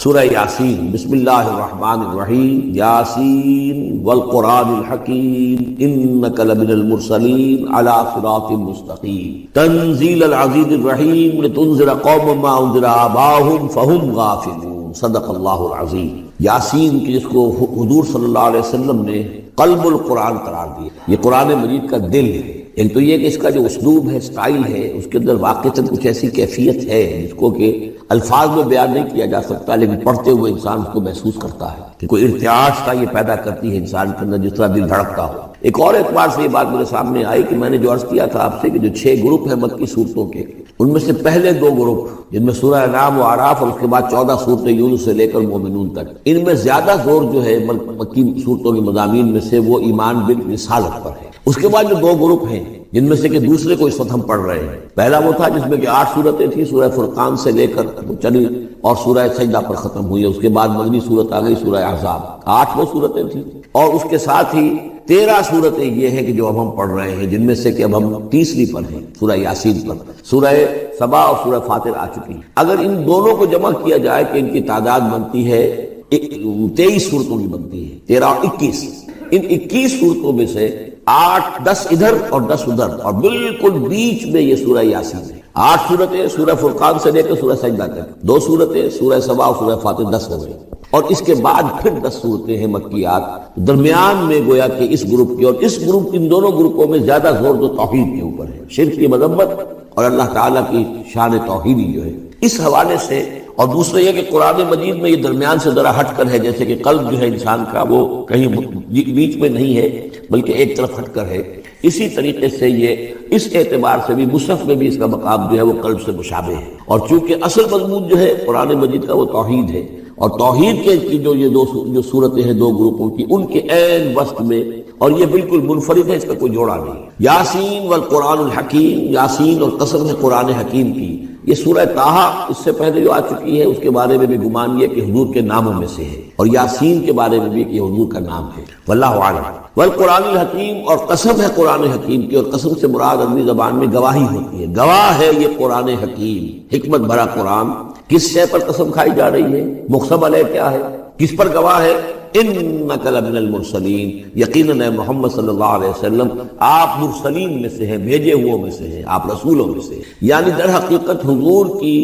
سورہ یاسین، بسم اللہ الرحمن الرحیم، یاسین والقرآن الحکیم انک لمن المرسلین علی صراط مستقیم تنزیل العزیز الرحیم لتنذر قوما ما انذر آباؤہم فہم غافلون۔ صدق اللہ العظیم۔ یاسین کی جس کو حضور صلی اللہ علیہ وسلم نے قلب القرآن قرار دیا، یہ قرآن مجید کا دل ہے۔ ایک تو یہ کہ اس کا جو اسلوب ہے، سٹائل ہے، اس کے اندر واقعتاً کچھ ایسی کیفیت ہے جس کو کہ الفاظ میں بیان نہیں کیا جا سکتا، لیکن پڑھتے ہوئے انسان اس کو محسوس کرتا ہے کہ کوئی ارتعاش کا یہ پیدا کرتی ہے انسان کے اندر، جس طرح دل دھڑکتا ہو۔ ایک اور اعتبار سے یہ بات میرے سامنے آئی کہ میں نے جو عرض کیا تھا آپ سے کہ جو 6 گروپ ہیں مکی صورتوں کے، ان میں سے پہلے 2 گروپ جن میں سورہ انعام و اعراف اور اس کے بعد 14 صورتیں یونس سے لے کر مومنون تک، ان میں زیادہ زور جو ہے مکی صورتوں کے مضامین میں سے وہ ایمان بالرسالت پر ہے۔ اس کے بعد جو 2 گروپ ہیں جن میں سے کہ دوسرے کو اس وقت ہم پڑھ رہے ہیں، پہلا وہ تھا جس میں کہ 8 صورتیں تھیں، سورہ فرقان سے لے کر چلی اور سورہ سجدہ پر ختم ہوئی، اس کے بعد مدنی صورت آ گئی سورہ احزاب، 8 وہ صورتیں تھیں، اور اس کے ساتھ ہی 13 صورتیں یہ ہیں کہ جو اب ہم پڑھ رہے ہیں، جن میں سے کہ اب ہم تیسری پر ہیں، سورہ یاسین پر۔ سورہ سبا اور سورہ فاطر آ چکی ہیں۔ اگر ان دونوں کو جمع کیا جائے کہ ان کی تعداد بنتی ہے 23 صورتوں کی بنتی ہے، 13 اور 21۔ ان 21 صورتوں میں سے 8-10 ادھر اور 10 ادھر، اور بالکل بیچ میں یہ سورہ یاسین ہے۔ 8 صورتیں سورہ فرقان سے لے کر سورہ سجدہ تک، 2 صورتیں سورہ سبا اور سورہ فاطر، 10 ہو گئی، اور اس کے بعد پھر 10 صورتیں ہیں مکیات۔ درمیان میں گویا کہ اس گروپ کی اور اس گروپ، ان دونوں گروپوں میں زیادہ زور تو توحید کے اوپر ہے، شرک کی مذمت اور اللہ تعالیٰ کی شان توحیدی جو ہے، اس حوالے سے۔ اور دوسرا یہ کہ قرآن مجید میں یہ درمیان سے ذرا ہٹ کر ہے، جیسے کہ قلب جو ہے انسان کا وہ کہیں بیچ میں نہیں ہے بلکہ ایک طرف ہٹ کر ہے، اسی طریقے سے یہ اس اعتبار سے بھی مصحف میں بھی اس کا مقام جو ہے وہ قلب سے مشابہ ہے۔ اور چونکہ اصل مضمون جو ہے قرآن مجید کا وہ توحید ہے، اور توحید کے کی یہ جو صورتیں ہیں 2 گروپوں کی، ان کے عین وسط میں، اور یہ بالکل منفرد ہے، اس کا کوئی جوڑا نہیں۔ یاسین والقرآن الحکیم، یاسین اور قسم ہے قرآن حکیم کی۔ یہ سورہ طٰہٰ اس سے پہلے جو آ چکی ہے، اس کے بارے میں بھی گمان یہ کہ حضور کے ناموں میں سے ہے، اور یاسین کے بارے میں بھی کہ حضور کا نام ہے، واللہ اعلم۔ والقرآن الحکیم، اور قسم ہے قرآن حکیم کی، اور قسم سے مراد عربی زبان میں گواہی ہوتی ہے، گواہ ہے یہ قرآن حکیم، حکمت بھرا قرآن۔ کس شے پر قسم کھائی جا رہی ہے؟ مقسم علیہ کیا ہے؟ کس پر گواہ ہے؟ انک لمن المرسلین، یقیناً اے محمد صلی اللہ علیہ وسلم آپ مرسلین میں سے ہیں، بھیجے ہوئوں میں سے ہیں، آپ رسولوں میں سے ہیں۔ یعنی در حقیقت حضور کی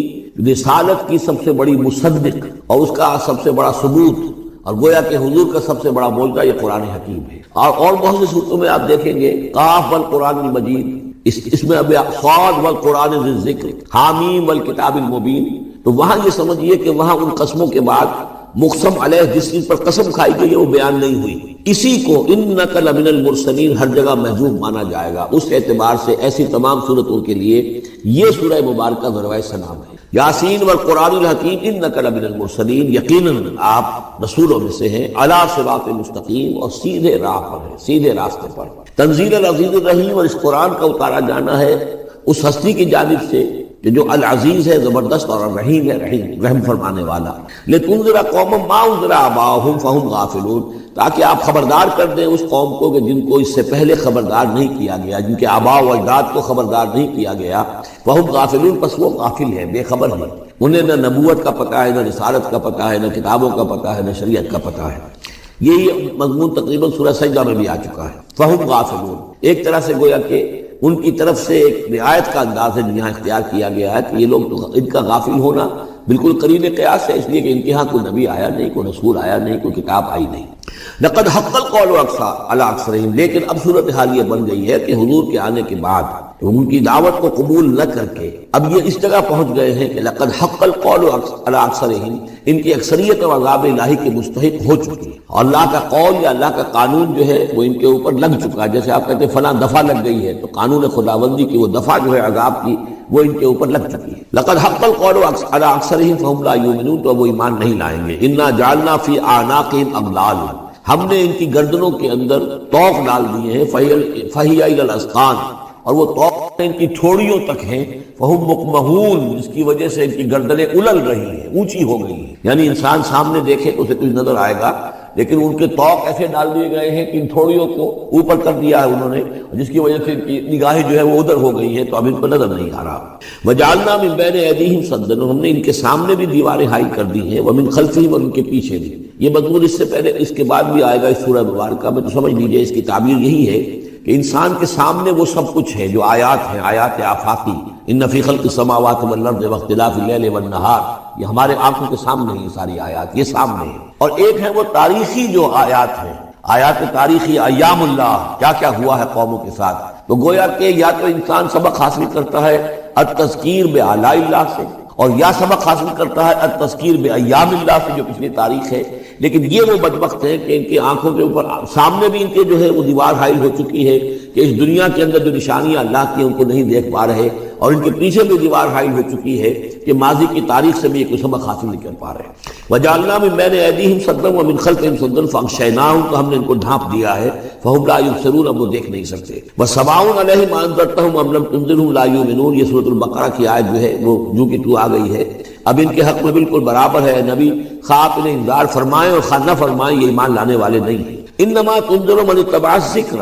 رسالت کی سب سے بڑی مصدق اور اس کا سب سے بڑا ثبوت، اور گویا کہ حضور کا سب سے بڑا معجزہ یہ قرآن حکیم ہے۔ اور بہت سی صورتوں میں آپ دیکھیں گے قاف والقرآن المجید، اس میں اب صاد والقرآن ذی الذکر، حامیم والکتاب المبین، تو وہاں یہ سمجھیے کہ وہاں ان قسموں کے بعد مقسم علیہ جس چیز پر قسم کھائی گئی ہے وہ بیان نہیں ہوئی، اسی کو انک لمن المرسلین ہر جگہ محذوف مانا جائے گا۔ اس اعتبار سے ایسی تمام صورتوں کے لیے یہ سورہ مبارکہ ذروۂ سلام ہے۔ یاسین والقرآن الحکیم انک لمن المرسلین، یقیناً آپ رسولوں میں سے ہیں، علی صراط مستقیم، اور سیدھے راہ پر ہیں، سیدھے راستے پر۔ تنزیل العزیز الرحیم، اور اس قرآن کا اتارا جانا ہے اس ہستی کی جانب سے کہ جو العزیز ہے، زبردست، اور الرحیم ہے، رحم فرمانے والا۔ لتنذر قوما ما انذر آباؤہم فہم غافلون، تاکہ آپ خبردار کر دیں اس قوم کو کہ جن کو اس سے پہلے خبردار نہیں کیا گیا، جن کے آباء و اجداد کو خبردار نہیں کیا گیا، فہم غافلون، پس وہ غافل ہے، بے خبر ہے، انہیں نہ نبوت کا پتہ ہے، نہ رسالت کا پتہ ہے، نہ کتابوں کا پتہ ہے، نہ شریعت کا پتہ ہے۔ یہی مضمون تقریباً سورہ سجدہ میں بھی آ چکا ہے، فہم غافلون۔ ایک طرح سے گویا کہ ان کی طرف سے ایک رعایت کا انداز ہے یہاں اختیار کیا گیا ہے کہ یہ لوگ تو ان کا غافل ہونا بالکل قریب قیاس ہے، اس لیے کہ ان کے ہاں کوئی نبی آیا نہیں، کوئی رسول آیا نہیں، کوئی کتاب آئی نہیں۔ لقد حق القول علی اکثرہم، لیکن اب صورتحال یہ بن گئی ہے کہ حضور کے آنے کے بعد ان کی دعوت کو قبول نہ کر کے اب یہ اس جگہ پہنچ گئے ہیں کہ لقد حق القول علی اکثرہم، ان کی اکثریت و عذاب الہی کے مستحق ہو چکی ہے، اور اللہ کا قول یا اللہ کا قانون جو ہے وہ ان کے اوپر لگ چکا ہے۔ جیسے آپ کہتے ہیں فلاں دفعہ لگ گئی ہے، تو قانون خداوندی کی وہ دفعہ جو ہے عذاب کی وہ ان کے اوپر لگ چکی ہے۔ لقد حق القول علی اکثرہم فہم لا یؤمنون، تو وہ ایمان نہیں لائیں گے۔ انا جعلنا فی اعناقہم اغلالا، ہم نے ان کی گردنوں کے اندر طوق ڈال دیے ہیں، فہی الی الاذقان، اور وہ طوق ان کی ٹھوڑیوں تک ہیں، فہم مقمحون، جس کی وجہ سے ان کی گردنیں الل رہی ہیں، اونچی ہو گئی ہیں. یعنی انسان سامنے دیکھے تو اسے کچھ نظر آئے گا، لیکن ان کے طوق ایسے ڈال دیے گئے ہیں کہ ان تھوڑیوں کو اوپر کر دیا ہے انہوں نے، جس کی وجہ سے ان کی نگاہیں جو ہے وہ ادھر ہو گئی ہیں، تو اب ان کو نظر نہیں آ رہا. وجعلنا من بین ایدیہم سدا، ہم نے ان کے سامنے بھی دیواریں حائل کر دی ہیں، ومن خلفہم، اور ان کے پیچھے بھی. یہ مضمون اس سے پہلے اس کے بعد بھی آئے گا اس سورہ مبارکہ میں، تو سمجھ لیجئے اس کی تعبیر یہی ہے کہ انسان کے سامنے وہ سب کچھ ہے جو آیات ہیں، آیات آفاقی. ان فی خلق السماوات والارض واختلاف اللیل والنہار، یہ ہمارے آنکھوں کے سامنے ہیں، یہ ساری آیات یہ سامنے ہیں. اور ایک ہے وہ تاریخی جو آیات ہیں، آیات تاریخی، ایام اللہ، کیا کیا ہوا ہے قوموں کے ساتھ. تو گویا کہ یا تو انسان سبق حاصل کرتا ہے التذکیر بآلاء اللہ سے، اور یا سبق حاصل کرتا ہے التذکیر بایام اللہ سے، جو پچھلی تاریخ ہے. لیکن یہ وہ بدبخت ہیں کہ ان کی آنکھوں کے اوپر سامنے بھی ان کے جو ہے وہ دیوار حائل ہو چکی ہے کہ اس دنیا کے اندر جو نشانیاں اللہ کی ان کو نہیں دیکھ پا رہے، اور ان کے پیچھے بھی دیوار حائل ہو چکی ہے کہ ماضی کی تاریخ سے بھی یہ کوئی سبق حاصل نہیں کر پا رہے. وجعلنا من بین ایدیہم سدا ومن خلفہم سدا فاغشیناہم، تو ہم نے ان کو ڈھانپ دیا ہے، فہم لا یبصرون، اب وہ دیکھ نہیں سکتے. وسواء علیہم انذرتہم ام لم تنذرہم لا یؤمنون، یہ سورۃ البقرہ کی آیت جو ہے وہ جو کہ تو آ گئی ہے. اب ان کے حق میں بالکل برابر ہے، نبی خواہ آپ انہیں انذار فرمائیں اور خواہ نہ فرمائیں، یہ ایمان لانے والے نہیں ہیں. انما تنذر من اتبع الذکر،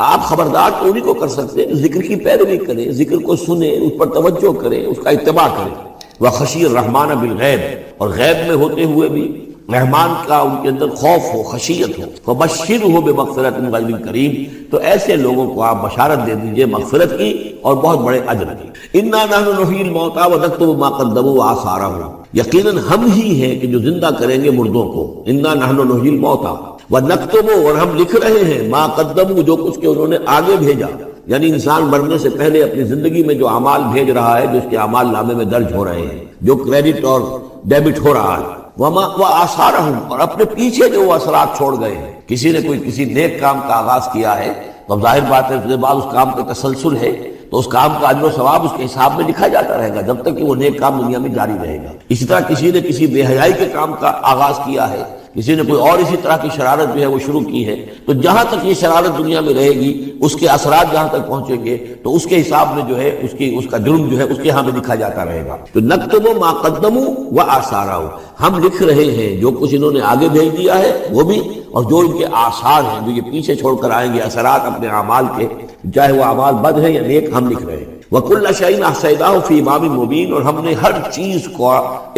آپ خبردار تو انہیں کو کر سکتے ہیں ذکر کی پیروی کریں، ذکر کو سنیں، اس پر توجہ کریں، اس کا اتباع کریں. وخشی الرحمن بالغیب، اور غیب میں ہوتے ہوئے بھی رحمان کا ان کے اندر خوف ہو، خشیت ہو. فبشرہ بمغفرۃ من رب کریم، تو ایسے لوگوں کو آپ بشارت دے دیجئے مغفرت کی اور بہت بڑے اجر کی. انا نحن نحیی الموتى ونکتب ما قدموا وآثارهم، یقیناً ہم ہی ہیں کہ جو زندہ کریں گے مردوں کو. انا نحن نحیی الموتى ونکتب، اور ہم لکھ رہے ہیں ما قدموا، جو کچھ کہ انہوں نے آگے بھیجا. یعنی انسان مرنے سے پہلے اپنی زندگی میں جو اعمال بھیج رہا ہے، جو اس کے اعمال نامے میں درج ہو رہے ہیں، جو کریڈٹ اور ڈیبٹ ہو رہا ہے. وآثارہم، اور اپنے پیچھے جو وہ اثرات چھوڑ گئے ہیں. کسی نے کوئی کسی نیک کام کا آغاز کیا ہے تو اب ظاہر بات ہے اس کے بعد اس کام کا تسلسل ہے، تو اس کام کا اجر و ثواب اس کے حساب میں لکھا جاتا رہے گا جب تک کہ وہ نیک کام دنیا میں جاری رہے گا. اسی طرح کسی نے کسی بے حیائی کے کام کا آغاز کیا ہے، کسی نے کوئی اور اسی طرح کی شرارت جو ہے وہ شروع کی ہے، تو جہاں تک یہ شرارت دنیا میں رہے گی، اس کے اثرات جہاں تک پہنچیں گے تو اس کے حساب میں جو ہے اس کا جرم جو ہے اس کے ہاں میں لکھا جاتا رہے گا. تو نکتب ما قدموا وآثارہم، ہم لکھ رہے ہیں جو کچھ انہوں نے آگے بھیج دیا ہے وہ بھی، اور جو ان کے آثار ہیں جو یہ پیچھے چھوڑ کر آئیں گے اثرات اپنے اعمال کے، چاہے وہ اعمال بد ہیں یا نیک، ہم لکھ رہے ہیں. وَكُلَّ شَيْءٍ أَحْصَيْنَاهُ فِي إِمَامٍ مُبِينٍ، اور ہم نے ہر چیز کو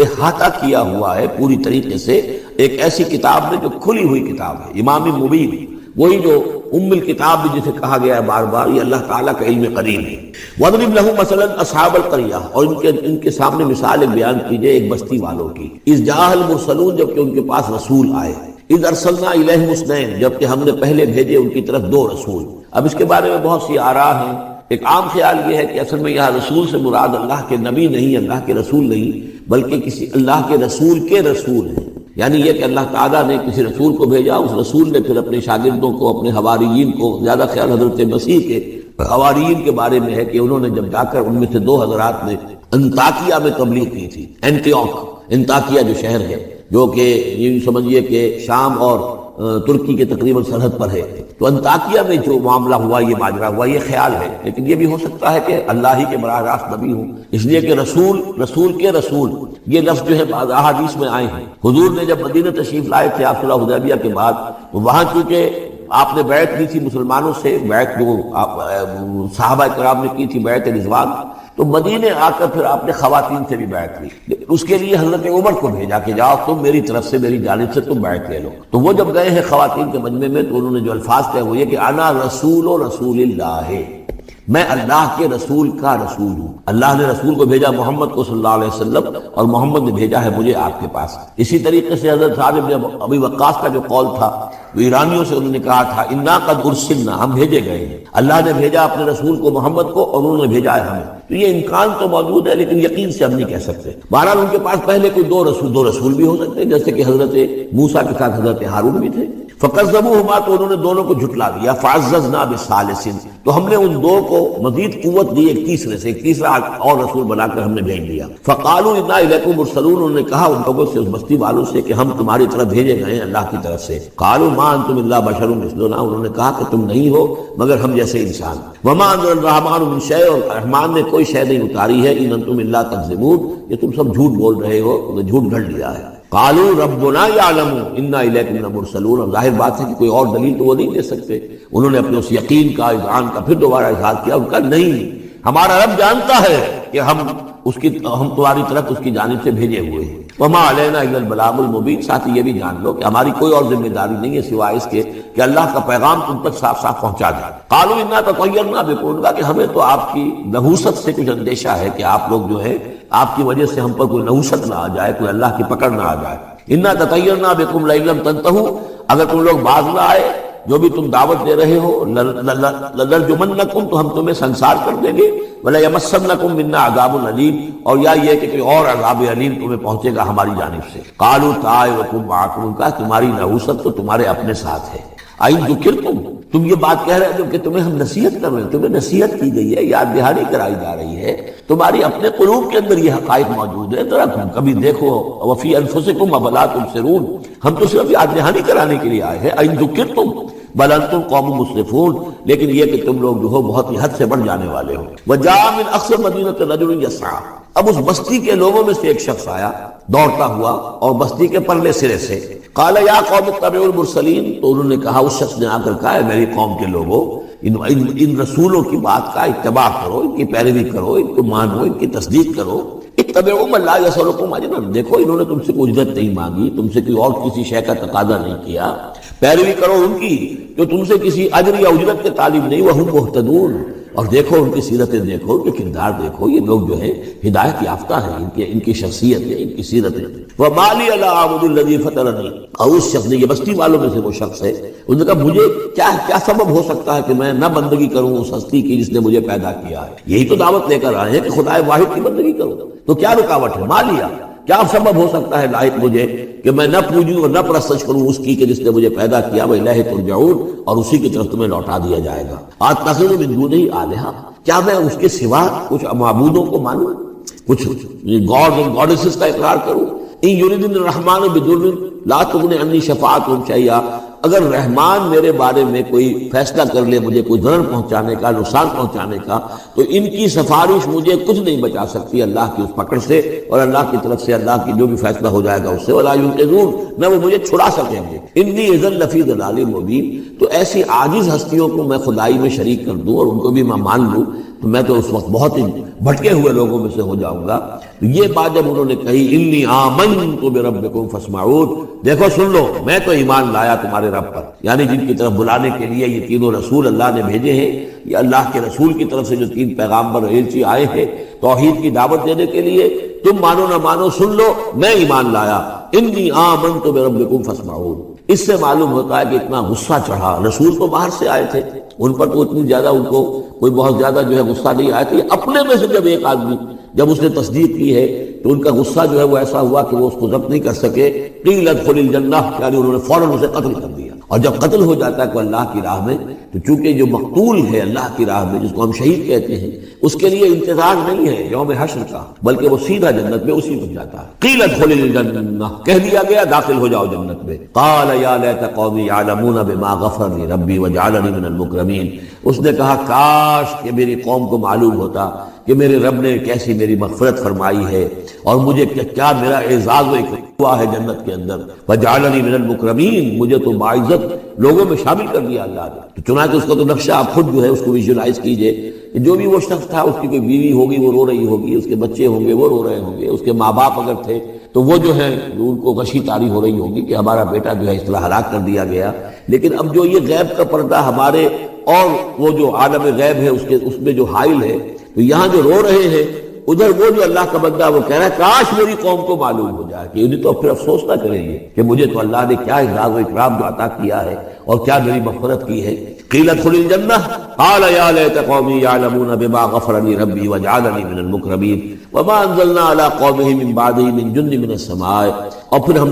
احاطہ کیا ہوا ہے پوری طریقے سے ایک ایسی کتاب میں جو کھلی ہوئی کتاب ہے. امام مبین، وہی جو ام الکتاب بھی جسے کہا گیا ہے بار بار، یہ اللہ تعالیٰ کا علم قدیم ہے. وَاضْرِبْ لَهُم مَثَلًا أَصْحَابَ الْقَرْيَةِ، اور ان کے سامنے مثال ایک بیان کیجئے ایک بستی والوں کی. إِذْ جَاءَهَا الْمُرْسَلُونَ، جبکہ ان کے پاس رسول آئے. إِذْ أَرْسَلْنَا إِلَيْهِمُ اثْنَيْنِ، جبکہ ہم نے پہلے بھیجے ان کی طرف دو رسول. اب اس کے بارے میں بہت سی آراء ہیں. ایک عام خیال یہ ہے کہ اصل میں یہاں رسول سے مراد اللہ کے نبی نہیں، اللہ کے رسول نہیں، بلکہ کسی اللہ کے رسول ہیں. یعنی یہ کہ اللہ تعالیٰ نے کسی رسول کو بھیجا، اس رسول نے پھر اپنے شاگردوں کو، اپنے حواریین کو، زیادہ خیال حضرت مسیح کے حواریین کے بارے میں ہے کہ انہوں نے جب جا کر ان میں سے دو حضرات نے انطاکیہ میں تبلیغ کی تھی. انطاکیہ جو شہر ہے، جو کہ یہ سمجھیے کہ شام اور ترکی کے تقریباً سرحد پر ہے، تو انطاکیہ میں جو معاملہ ہوا، یہ ماجرا ہوا، یہ خیال ہے. لیکن یہ بھی ہو سکتا ہے کہ اللہ ہی کے براہ راست نبی ہوں، اس لیے کہ رسول کے رسول یہ لفظ جو ہے بعض احادیث میں آئے ہیں. حضور نے جب مدینہ تشریف لائے تھے آپ صلح حدیبیہ کے بعد، تو وہاں چونکہ آپ نے بیعت کی تھی مسلمانوں سے، بیعت جو صحابہ کرام نے کی تھی بیعت رضوان، تو مدینے آ کر پھر آپ نے خواتین سے بھی بیعت لی. لیکن اس کے لیے حضرت عمر کو بھیجا کہ جاؤ تم میری طرف سے، میری جانب سے تم بیعت لے لو. تو وہ جب گئے ہیں خواتین کے مجمع میں، تو انہوں نے جو الفاظ کہے وہ یہ کہ انا رسول اللہ، میں اللہ کے رسول کا رسول ہوں. اللہ نے رسول کو بھیجا محمد کو صلی اللہ علیہ وسلم، اور محمد نے بھیجا ہے مجھے آپ کے پاس. اسی طریقے سے حضرت سعد بن ابی وقاص کا جو قول تھا، وہ ایرانیوں سے انہوں نے کہا تھا انا قد ارسلنا، ہم بھیجے گئے ہیں. اللہ نے بھیجا اپنے رسول کو محمد کو، اور انہوں نے بھیجا ہے ہمیں. تو یہ امکان تو موجود ہے، لیکن یقین سے ہم نہیں کہہ سکتے. بہرحال ان کے پاس پہلے کوئی دو رسول بھی ہو سکتے ہیں، جیسے کہ حضرت موسیٰ کے ساتھ حضرت ہارون بھی تھے. فکذبوہما، تو انہوں نے دونوں کو جھٹلا دیا. فعززنا بثالث، تو ہم نے ان دو کو مزید قوت دی ایک تیسرے سے، ایک تیسرا اور رسول بنا کر ہم نے بھیج دیا. فقالوا انا الیکم مرسلون، انہوں نے کہا ان لوگوں سے، اس بستی والوں سے، کہ ہم تمہاری طرف بھیجے گئے ہیں اللہ کی طرف سے. قالوا ما انتم الا بشر مثلنا، انہوں نے کہا کہ تم نہیں ہو مگر ہم جیسے انسان. وما انزل الرحمن من شیء، اور رحمان نے کوئی شے نہیں اتاری ہے، ان انتم الا تکذبون، یہ تم سب جھوٹ بول رہے ہو، تم نے جھوٹ گھڑ لیا ہے۔ قالوا ربنا یعلم انا الیکم لمرسلون، اب ظاہر بات ہے کہ کوئی اور دلیل تو وہ نہیں دے سکتے۔ انہوں نے اپنے اس یقین کا، اذعان کا پھر دوبارہ اظہار کیا، ان کا نہیں، ہمارا رب جانتا ہے کہ ہم تمہاری طرف اس کی جانب سے بھیجے ہوئے ہیں۔ وما علینا الا البلاغ المبین، ساتھ یہ بھی جان لو کہ ہماری کوئی اور ذمہ داری نہیں ہے سوائے اس کے کہ اللہ کا پیغام تم تک صاف صاف پہنچا دیں۔ قالوا انا تطیرنا بکم، کہ ہمیں تو آپ کی نحوست سے کچھ اندیشہ ہے کہ آپ لوگ جو ہے آپ کی وجہ سے ہم پر کوئی نحوست نہ آ جائے، کوئی اللہ کی پکڑ نہ آ جائے۔ انا تطیرنا بکم لئن لم تنتہوا، اگر تم لوگ باز نہ آئے جو بھی تم دعوت دے رہے ہو، لنرجمنکم، تو ہم تمہیں سنسار کر دیں گے، ولیمسنکم منا عذاب علیم، اور یا یہ کہ کوئی اور عذاب علیم تمہیں پہنچے گا ہماری جانب سے۔ قالوا طائرکم معکم، کہا تمہاری نحوست تو تمہارے اپنے ساتھ ہے۔ این ذکرتم، تم یہ بات کہہ رہے ہو کہ تمہیں ہم نصیحت کر رہے ہیں، تمہیں نصیحت کی گئی ہے، یاد دہانی کرائی جا رہی ہے، تمہاری اپنے قلوب کے اندر یہ حقائق موجود ہے، ذرا تم کبھی دیکھو، وفی انفسکم افلا تبصرون، ہم تو صرف یاد دہانی کرانے کے لیے آئے ہیں۔ این ذکرتم بل انتم قوم مسرفون، لیکن یہ کہ تم لوگ جو ہو بہت ہی حد سے بڑھ جانے والے ہو۔ وجاء من اقصى المدینة رجل یسعى، اب اس بستی کے لوگوں میں سے ایک شخص آیا دوڑتا ہوا، اور بستی کے پرلے سرے سے، قال یا قوم اتبعوا المرسلین، تو انہوں نے کہا، اس شخص نے آ کر کہا، ہے میری قوم کے لوگوں، ان رسولوں کی بات کا اتباع کرو، ان کی پیروی کرو، ان کو مانو، ان کی تصدیق کرو۔ اتبعوا من لا يسألكم اجرا، دیکھو انہوں نے تم سے کوئی اجرت نہیں مانگی، تم سے کوئی اور کسی شے کا تقاضا نہیں کیا، پیروی کرو ان کی جو تم سے کسی اجر یا اجرت کے طالب نہیں، وہم مہتدون، اور دیکھو ان کی سیرتیں، دیکھو ان کے کردار، دیکھو یہ لوگ جو ہے ہدایت یافتہ ہیں، ان کی شخصیت ہے، ان کی سیرتیں۔ وَمَا لِيَ لَا أَعْبُدُ الَّذِي فَطَرَنِي، اور اس شخص نے، یہ بستی والوں میں سے وہ شخص ہے، انہوں نے کہا مجھے کیا سبب ہو سکتا ہے کہ میں نہ بندگی کروں اس ہستی کی جس نے مجھے پیدا کیا ہے؟ یہی تو دعوت لے کر آئے ہیں کہ خدا واحد کی بندگی کروں، تو کیا رکاوٹ ہے؟ مالیا، کیا سبب ہو سکتا ہے لائق مجھے کہ میں نہ پوجوں اور نہ پرستش کروں اس کی کہ جس نے مجھے پیدا کیا، وَإِلَيْهِ تُرْجَعُونَ، اور اسی کی طرف تمہیں لوٹا دیا جائے گا۔ أَتَّخِذُ مِن دُونِهِ آلِهَةً، کیا میں اس کے سوا کچھ معبودوں کو مانوں، کچھ گاڈ اور گاڈیسز کا اقرار کروں؟ إِن يُرِدْنِ الرَّحْمَنُ بِضُرٍّ لَا تُغْنِ عَنِّي شَفَاعَتُهُمْ شَيْئًا، اگر رحمان میرے بارے میں کوئی فیصلہ کر لے مجھے کوئی ضرر پہنچانے کا، نقصان پہنچانے کا، تو ان کی سفارش مجھے کچھ نہیں بچا سکتی اللہ کی اس پکڑ سے، اور اللہ کی طرف سے اللہ کی جو بھی فیصلہ ہو جائے گا اس سے، ولا ينقذون، نہ وہ مجھے چھڑا سکیں گے۔ انی اذا لفی ضلال مبین، تو ایسی عاجز ہستیوں کو میں خدائی میں شریک کر دوں اور ان کو بھی میں مان لوں تو میں تو اس وقت بہت ہی بھٹکے ہوئے لوگوں میں سے ہو جاؤں گا۔ یہ بات جب انہوں نے کہی، انی آمنت بربکم فاسمعون، دیکھو سن لو، میں تو ایمان لایا تمہارے رب پر، یعنی جن کی طرف بلانے کے لیے یہ تینوں رسول اللہ نے بھیجے ہیں، یہ اللہ کے رسول کی طرف سے جو تین پیغامبر ایلچی آئے ہیں توحید کی دعوت دینے کے لیے، تم مانو نہ مانو سن لو، میں ایمان لایا۔ انی آمنت بربکم فاسمعون، اس سے معلوم ہوتا ہے کہ اتنا غصہ چڑھا، رسول تو باہر سے آئے تھے، ان پر تو اتنی زیادہ ان کو کوئی بہت زیادہ جو ہے غصہ نہیں آیا تھا، اپنے میں سے جب ایک آدمی جب اس نے تصدیق کی ہے تو ان کا غصہ جو ہے وہ ایسا ہوا کہ وہ اس کو ضبط نہیں کر سکے، قیل ادخل الجنہ، یعنی انہوں نے فوراً اسے قتل کر دیا۔ اور جب قتل ہو جاتا ہے کوئی اللہ کی راہ میں، تو چونکہ جو مقتول ہے اللہ کی راہ میں، جس کو ہم شہید کہتے ہیں، اس کے لیے انتظار نہیں ہے یوم حشر کا، بلکہ وہ سیدھا جنت میں اسی وقت جاتا ہے۔ قیل ادخل الجنہ، کہہ دیا گیا داخل ہو جاؤ جنت میں۔ قال یا لیت قومی یعلمون بما غفر لی ربی وجعلنی من المکرمین، اس نے کہا کاش کہ میری قوم کو معلوم ہوتا کہ میرے رب نے کیسی میری مغفرت فرمائی ہے اور مجھے کیا میرا اعزاز و اکرام ہوا ہے جنت کے اندر، وجعلنی من المکرمین، مجھے تو باعزت لوگوں میں شامل کر دیا اللہ نے۔ تو چنانچہ اس کا تو نقشہ آپ خود جو ہے اس کو ویژولائز کیجئے کہ جو بھی وہ شخص تھا، اس کی کوئی بیوی ہوگی وہ رو رہی ہوگی، اس کے بچے ہوں گے وہ رو رہے ہوں گے، اس کے ماں باپ اگر تھے تو وہ جو ہے ان کو غشی طاری ہو رہی ہوگی کہ ہمارا بیٹا جو ہے اس طرح ہلاک کر دیا گیا۔ لیکن اب جو یہ غیب کا پردہ ہمارے اور وہ جو عالم غیب ہے اس میں جو حائل ہے، تو یہاں جو رو رہے ہیں ادھر وہ جو اللہ کا بندہ وہ کہہ رہا ہے کاش میری قوم کو معلوم ہو جائے کہ انہیں تو پھر افسوس نہ کریں گے کہ مجھے تو اللہ نے کیا اعزاز و اکرام جو عطا کیا ہے اور کیا میری مغفرت کی ہے۔ قیل ادخل الجنہ قال یا لیت قومی یعلمون بما غفر لی ربی وجعلنی من المکرمین وما انزلنا علی قومہ من بعدہ من جند من السماء، اور پھر ہم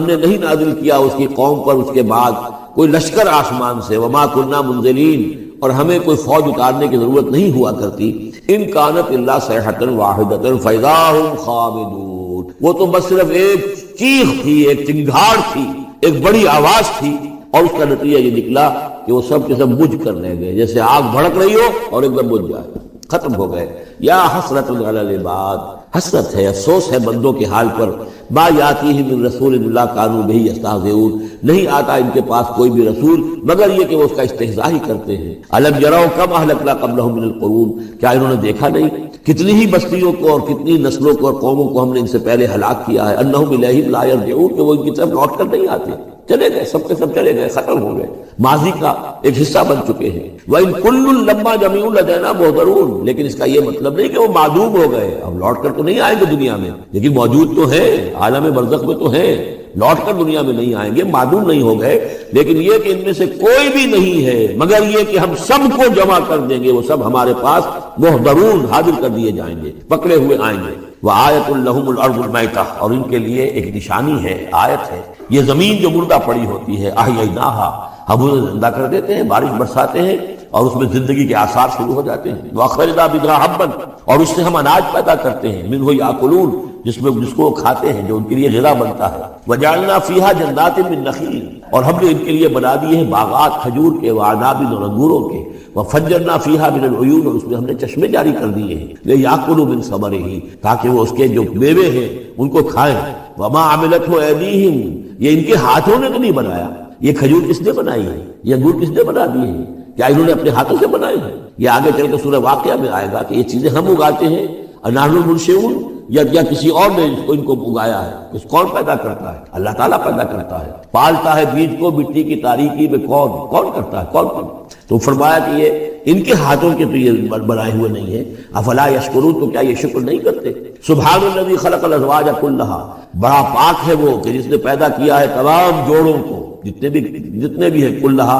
نے نہیں نازل کیا اس کی قوم پر اس کے بعد کوئی لشکر آسمان سے، وما كنا منزلین، اور ہمیں کوئی فوج اتارنے کی ضرورت نہیں ہوا کرتی، ان کانت الا صیحۃ واحدۃ فاذا هم خامدون، وہ تو بس صرف ایک چیخ تھی، ایک چنگھاڑ تھی، ایک بڑی آواز تھی، اور اس کا نتیجہ یہ نکلا کہ وہ سب کے سب بجھ کر رہ گئے، جیسے آگ بھڑک رہی ہو اور ایک دم بجھ جائے۔ ختم ہو گئے۔ یا حسرت علی العباد، حسرت ہے، افسوس ہے بندوں کے حال پر، ما یاتیہم من رسول اللہ کانوا بہ یستہزئون، نہیں آتا ان کے پاس کوئی بھی رسول مگر یہ کہ وہ اس کا استہزاء ہی کرتے ہیں۔ الم یروا کم اہلکنا قبلہم من القرون، کیا انہوں نے دیکھا نہیں کتنی ہی بستیوں کو اور کتنی نسلوں کو اور قوموں کو ہم نے ان سے پہلے ہلاک کیا ہے، انہم الیہم لا یرجعون، کہ وہ ان کی طرف لوٹ کر نہیں آتے، چلے گئے، سب کے سب چلے گئے، ختم ہو گئے، ماضی کا ایک حصہ بن چکے ہیں۔ وَإِن كُلٌّ لَمَّا جَمِيعٌ لَدَيْنَا مُحْضَرُونَ، لیکن اس کا یہ مطلب نہیں کہ وہ معدوم ہو گئے، اب لوٹ کر تو نہیں آئیں گے دنیا میں، لیکن موجود تو ہیں، عالم برزخ میں تو ہیں، لوٹ کر دنیا میں نہیں آئیں گے، معدوم نہیں ہو گئے، لیکن یہ کہ ان میں سے کوئی بھی نہیں ہے مگر یہ کہ ہم سب کو جمع کر دیں گے، وہ سب ہمارے پاس محضرون، حاضر کر دیے جائیں گے، پکڑے ہوئے آئیں گے۔ وَآیَةٌ لَهُمُ الْأَرْضُ الْمَيْتَةُ، اور ان کے لیے ایک نشانی ہے، آیت ہے، یہ زمین جو مردہ پڑی ہوتی ہے، أَحْيَيْنَاهَا، ہم اسے زندہ کر دیتے ہیں، بارش برساتے ہیں اور اس میں زندگی کے آثار شروع ہو جاتے ہیں۔ وَأَخْرَجْنَا بِهَا حَبًّا، اور اس سے ہم اناج پیدا کرتے ہیں، مِنْهُ يَأْكُلُونَ، جس کو وہ کھاتے ہیں، جو ان کے لیے غذا بنتا ہے۔ وَجَعَلْنَا فِيهَا جَنَّاتٍ مِّن نَخِيلٍ، اور ہم نے ان کے لیے بنا دیے ہیں باغات کھجور کے، وَأَعْنَابٍ، اور انگوروں کے، وَفَجَّرْنَا فِيهَا مِنَ الْعُيُونِ، اور اس میں ہم نے چشمے جاری کر دیے ہیں، لِيَأْكُلُوا مِن ثَمَرِهِ، تاکہ وہ اس کے جو میوے ہیں ان کو کھائیں۔ وَمَا عَمِلَتْهُ أَيْدِيهِمْ، یہ ان کے ہاتھوں نے تو نہیں بنایا، یہ کھجور کس نے بنائی ہے، یہ انگور کس نے بنا دیے ہیں، کیا انہوں نے اپنے ہاتھوں سے بنائے ہیں؟ یہ آگے چل کے سورہ واقعہ میں آئے گا کہ یہ چیزیں ہم اگاتے ہیں، نحن المنشئون، یا کسی اور نے ان کو اگایا ہے، اس کون پیدا کرتا ہے؟ اللہ تعالیٰ پیدا کرتا ہے، پالتا ہے بیج کو مٹی کی تاریکی میں، کون کرتا ہے، کون؟ تو فرمایا کہ یہ ان کے ہاتھوں کے تو یہ بنائے ہوئے نہیں ہیں۔ افلا یشکرون، تو کیا یہ شکر نہیں کرتے؟ سبحان الذی خلق الازواج کلھا، بڑا پاک ہے وہ کہ جس نے پیدا کیا ہے تمام جوڑوں کو، جتنے بھی ہیں، کلھا